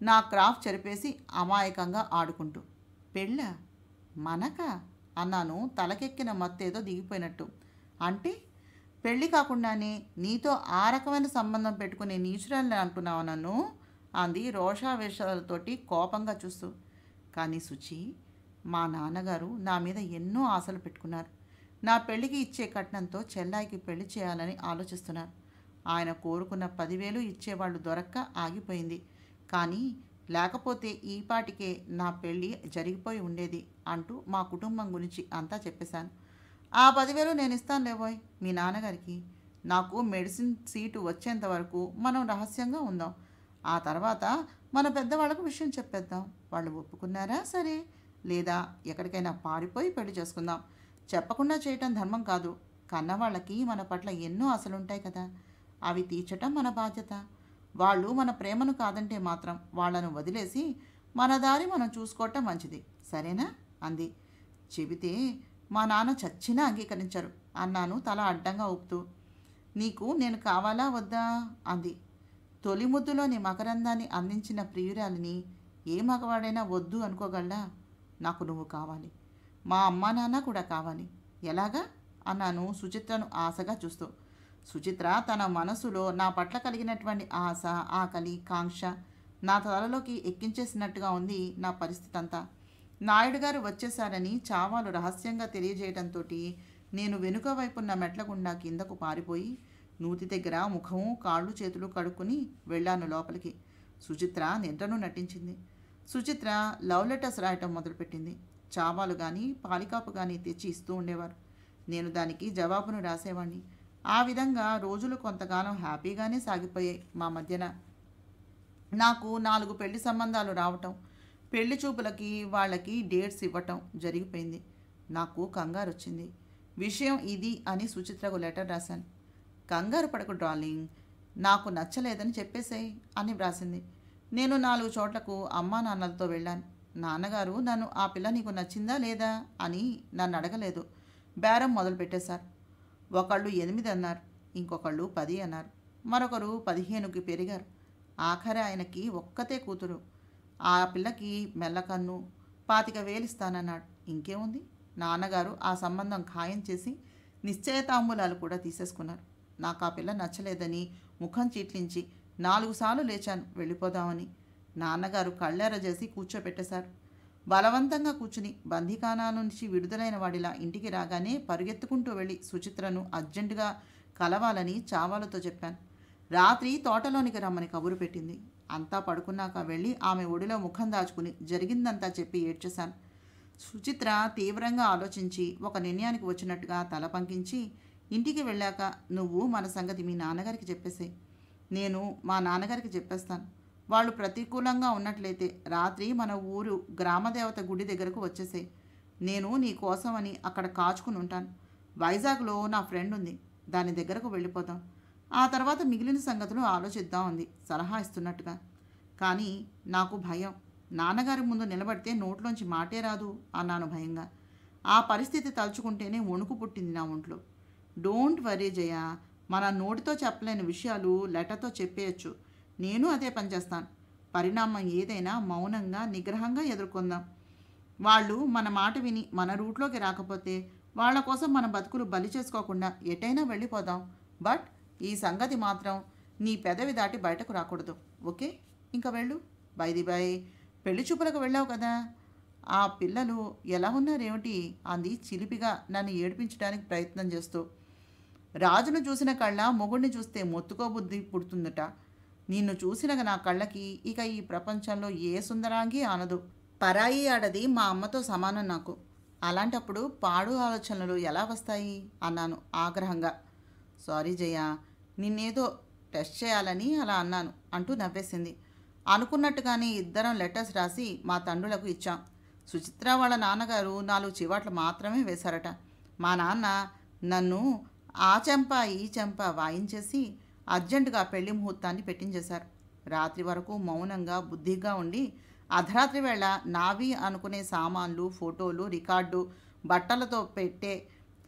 నా క్రాఫ్ చెరిపేసి అమాయకంగా ఆడుకుంటూ. పెళ్ళా? మనకా అన్నాను, తలకెక్కిన మత్తేదో దిగిపోయినట్టు. అంటే పెళ్ళి కాకుండానే నీతో ఆ రకమైన సంబంధం పెట్టుకునే నీచురాలని అంటున్నావా నన్ను? అంది రోషావేశాలతోటి కోపంగా చూస్తూ. కానీ సుచి, మా నాన్నగారు నా మీద ఎన్నో ఆశలు పెట్టుకున్నారు. నా పెళ్ళికి ఇచ్చే కట్నంతో చెల్లాయికి పెళ్లి చేయాలని ఆలోచిస్తున్నారు. ఆయన కోరుకున్న 10,000 ఇచ్చేవాళ్ళు దొరక్క ఆగిపోయింది. కానీ లేకపోతే ఈపాటికే నా పెళ్ళి జరిగిపోయి ఉండేది అంటూ మా కుటుంబం గురించి అంతా చెప్పేశాను. ఆ 10,000 నేను ఇస్తాను లేవోయ్ మీ నాన్నగారికి. నాకు మెడిసిన్ సీటు వచ్చేంత వరకు మనం రహస్యంగా ఉందాం. ఆ తర్వాత మన పెద్దవాళ్ళకు విషయం చెప్పేద్దాం. వాళ్ళు ఒప్పుకున్నారా సరే, లేదా ఎక్కడికైనా పారిపోయి పెళ్లి చేసుకుందాం. చెప్పకుండా చేయటం ధర్మం కాదు. కన్నవాళ్ళకి మన పట్ల ఎన్నో ఆశలుంటాయి కదా, అవి తీర్చటం మన బాధ్యత. వాళ్ళు మన ప్రేమను కాదంటే మాత్రం వాళ్లను వదిలేసి మన దారి మనం చూసుకోవటం మంచిది, సరేనా అంది. చెబితే మా నాన్న చచ్చినా అంగీకరించరు అన్నాను తల అడ్డంగా ఊపుతూ. నీకు నేను కావాలా వద్దా అంది. తొలి ముద్దులోని మకరందాన్ని అందించిన ప్రియురాలిని ఏ మగవాడైనా వద్దు అనుకోగలడా? నాకు నువ్వు కావాలి, మా అమ్మా నాన్న కూడా కావాలి. ఎలాగా అన్నాను సుచిత్రను ఆశగా చూస్తూ. సుచిత్ర తన మనసులో నా పట్ల కలిగినటువంటి ఆశ, ఆకలి, కాంక్ష నా తలలోకి ఎక్కించేసినట్టుగా ఉంది నా పరిస్థితి అంతా. నాయుడు గారు వచ్చేశారని చావాలు రహస్యంగా తెలియజేయడంతో నేను వెనుక వైపున్న మెట్ల గుండా కిందకు పారిపోయి నూతి దగ్గర ముఖము కాళ్ళు చేతులు కడుక్కుని వెళ్ళాను లోపలికి. సుచిత్ర నిద్రను నటించింది. సుచిత్ర లవ్ లెటర్స్ రాయటం మొదలుపెట్టింది. చావాలు కానీ పాలికాపు కానీ తెచ్చి ఇస్తూ ఉండేవారు. నేను దానికి జవాబును రాసేవాణ్ణి. ఆ విధంగా రోజులు కొంతకాలం హ్యాపీగానే సాగిపోయాయి మా మధ్యన. నాకు 4 పెళ్లి సంబంధాలు రావటం, పెళ్లి చూపులకి వాళ్ళకి డేట్స్ ఇవ్వటం జరిగిపోయింది. నాకు కంగారు వచ్చింది. విషయం ఇది అని సుచిత్రకు లెటర్ రాశాను. కంగారు పడకు డార్లింగ్, నాకు నచ్చలేదని చెప్పేసేయ్ అని వ్రాసింది. నేను 4 చోట్లకు అమ్మా నాన్నలతో వెళ్ళాను. నాన్నగారు నన్ను ఆ పిల్ల నీకు నచ్చిందా లేదా అని నన్ను అడగలేదు. బేరం మొదలు పెట్టేశారు. ఒకళ్ళు 8 అన్నారు, ఇంకొకళ్ళు 10 అన్నారు, మరొకరు 15కి పెరిగారు. ఆఖరి ఆయనకి ఒక్కతే కూతురు. ఆ పిల్లకి మెల్లకన్ను 25,000 ఇస్తానన్నాడు. ఇంకేముంది, నాన్నగారు ఆ సంబంధం ఖాయం చేసి నిశ్చయతాంబూలాలు కూడా తీసేసుకున్నారు. నాకు ఆ పిల్ల నచ్చలేదని ముఖం చీట్లించి 4 సార్లు లేచాను వెళ్ళిపోదామని. నాన్నగారు కళ్ళెర చేసి కూర్చోపెట్టేశారు. బలవంతంగా కూర్చుని బందీఖానా నుంచి విడుదలైన వాడిలా ఇంటికి రాగానే పరుగెత్తుకుంటూ వెళ్ళి సుచిత్రను అర్జెంటుగా కలవాలని చావాలతో చెప్పాను. రాత్రి తోటలోనికి రమ్మని కబురు పెట్టింది. అంతా పడుకున్నాక వెళ్ళి ఆమె ఒడిలో ముఖం దాచుకుని జరిగిందంతా చెప్పి ఏడ్చేశాను. సుచిత్ర తీవ్రంగా ఆలోచించి ఒక నిర్ణయానికి వచ్చినట్టుగా తల పంకించి, ఇంటికి వెళ్ళాక నువ్వు మన సంగతి మీ నాన్నగారికి చెప్పేసే, నేను మా నాన్నగారికి చెప్పేస్తాను. వాళ్ళు ప్రతికూలంగా ఉన్నట్లయితే రాత్రి మన ఊరు గ్రామదేవత గుడి దగ్గరకు వచ్చేసాయి. నేను నీ కోసమని అక్కడ కాచుకుని ఉంటాను. వైజాగ్లో నా ఫ్రెండ్ ఉంది, దాని దగ్గరకు వెళ్ళిపోతాం. ఆ తర్వాత మిగిలిన సంగతులు ఆలోచిద్దాం అంది సలహా ఇస్తున్నట్టుగా. కానీ నాకు భయం. నాన్నగారి ముందు నిలబడితే నోట్లోంచి మాటే రాదు అన్నాను భయంగా. ఆ పరిస్థితి తలుచుకుంటేనే వణుకు పుట్టింది నా ఒంట్లో. డోంట్ వరీ జయ, మన నోటితో చెప్పలేని విషయాలు లెటర్తో చెప్పేయచ్చు. నేను అదే పని చేస్తాను. పరిణామం ఏదైనా మౌనంగా నిగ్రహంగా ఎదుర్కొందాం. వాళ్ళు మన మాట విని మన రూట్లోకి రాకపోతే వాళ్ళ కోసం మన బతుకులు బలి చేసుకోకుండా ఎటైనా వెళ్ళిపోదాం. బట్ ఈ సంగతి మాత్రం నీ పెదవి దాటి బయటకు రాకూడదు, ఓకే? ఇంకా వెళ్ళు. బై పెళ్లి చూపులకు వెళ్ళావు కదా, ఆ పిల్లలు ఎలా ఉన్నారేమిటి అంది చిలిపిగా నన్ను ఏడిపించడానికి ప్రయత్నం చేస్తూ. రాజును చూసిన కళ్ళ మొగుడిని చూస్తే మొత్తుకోబుద్ధి పుడుతుందట. నిన్ను చూసిన నా కళ్ళకి ఇక ఈ ప్రపంచంలో ఏ సుందరాంగి ఆనదు. పరాయి ఆడది మా అమ్మతో సమానం నాకు. అలాంటప్పుడు పాడు ఆలోచనలు ఎలా వస్తాయి అన్నాను ఆగ్రహంగా. సారీ జయ, నిన్నేదో టెస్ట్ చేయాలని అలా అన్నాను అంటూ నవ్వేసింది. అనుకున్నట్టుగానే ఇద్దరం లెటర్స్ రాసి మా తండ్రులకు ఇచ్చాం. సుచిత్ర వాళ్ళ నాన్నగారు 4 చివాట్లు మాత్రమే వేశారట. మా నాన్న నన్ను ఆ చెంప ఈ చెంప వాయించేసి అర్జెంటుగా పెళ్లి ముహూర్తాన్ని పెట్టించేశారు. రాత్రి వరకు మౌనంగా బుద్ధిగా ఉండి అర్ధరాత్రి వేళ నావి అనుకునే సామాన్లు, ఫోటోలు, రికార్డు, బట్టలతో పెట్టే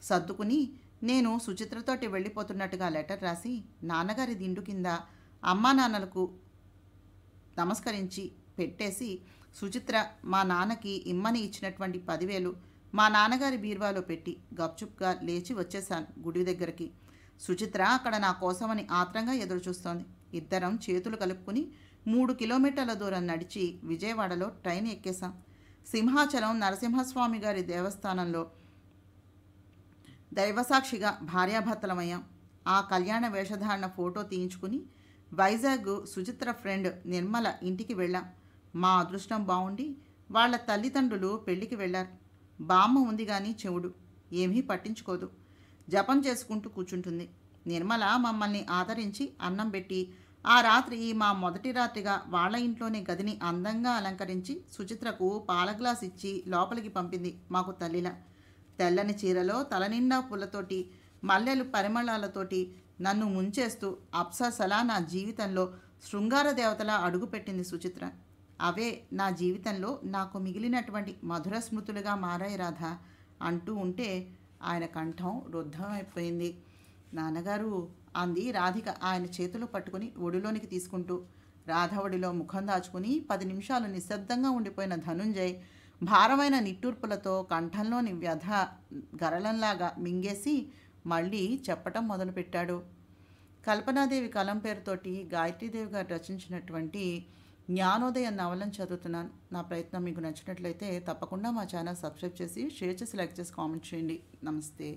సర్దుకుని నేను సుచిత్రతోటి వెళ్ళిపోతున్నట్టుగా లెటర్ రాసి నాన్నగారి దిండు కింద అమ్మా నాన్నలకు నమస్కరించి పెట్టేసి, సుచిత్ర మా నాన్నకి ఇమ్మని ఇచ్చినటువంటి 10,000 మా నాన్నగారి బీరువాలో పెట్టి గప్చుప్గా లేచి వచ్చేశాను గుడి దగ్గరికి. సుచిత్ర అక్కడ నా కోసమని ఆత్రంగా ఎదురుచూస్తోంది. ఇద్దరం చేతులు కలుపుకుని 3 కిలోమీటర్ల దూరం నడిచి విజయవాడలో ట్రైన్ ఎక్కేశాం. సింహాచలం నరసింహస్వామి గారి దేవస్థానంలో దైవసాక్షిగా భార్యాభర్తలమయ్యాం. ఆ కళ్యాణ వేషధారణ ఫోటో తీయించుకుని వైజాగ్ సుచిత్ర ఫ్రెండ్ నిర్మల ఇంటికి వెళ్ళాం. మా అదృష్టం బాగుండి వాళ్ళ తల్లిదండ్రులు పెళ్లికి వెళ్ళారు. బామ్మ ఉంది కానీ చెవుడు, ఏమీ పట్టించుకోదు. జపం చేసుకుంటూ కూర్చుంటుంది. నిర్మల మమ్మల్ని ఆదరించి అన్నం పెట్టి ఆ రాత్రి మా మొదటి రాత్రిగా వాళ్ళ ఇంట్లోనే గదిని అందంగా అలంకరించి సుచిత్రకు పాల గ్లాస్ ఇచ్చి లోపలికి పంపింది. మాకు తల్లిలా తెల్లని చీరలో తలనిండా పూలతోటి మల్లెలు పరిమళాలతోటి నన్ను ముంచేస్తూ అప్సరసలా నా జీవితంలో శృంగార దేవతలా అడుగుపెట్టింది సుచిత్ర. అవే నా జీవితంలో నాకు మిగిలినటువంటి మధుర స్మృతులుగా మారాయి రాధ అంటూ ఉంటే ఆయన కంఠం రుద్ధమైపోయింది. నాన్నగారు అంది రాధిక ఆయన చేతులు పట్టుకుని ఒడిలోనికి తీసుకుంటూ. రాధ ఒడిలో ముఖం దాచుకుని 10 నిమిషాలు నిశ్శబ్దంగా ఉండిపోయిన ధనుంజయ్ భారమైన నిట్టూర్పులతో కంఠంలోని వ్యధ గరళంలాగా మింగేసి మళ్ళీ చెప్పటం మొదలుపెట్టాడు. కల్పనాదేవి కలం పేరుతోటి గాయత్రీదేవి గారు రచించినటువంటి జ్ఞానోదయం నవలను చదువుతున్నాను. నా ప్రయత్నం మీకు నచ్చినట్లయితే తప్పకుండా మా ఛానల్ సబ్స్క్రైబ్ చేసి షేర్ చేసి లైక్ చేసి కామెంట్ చేయండి. నమస్తే.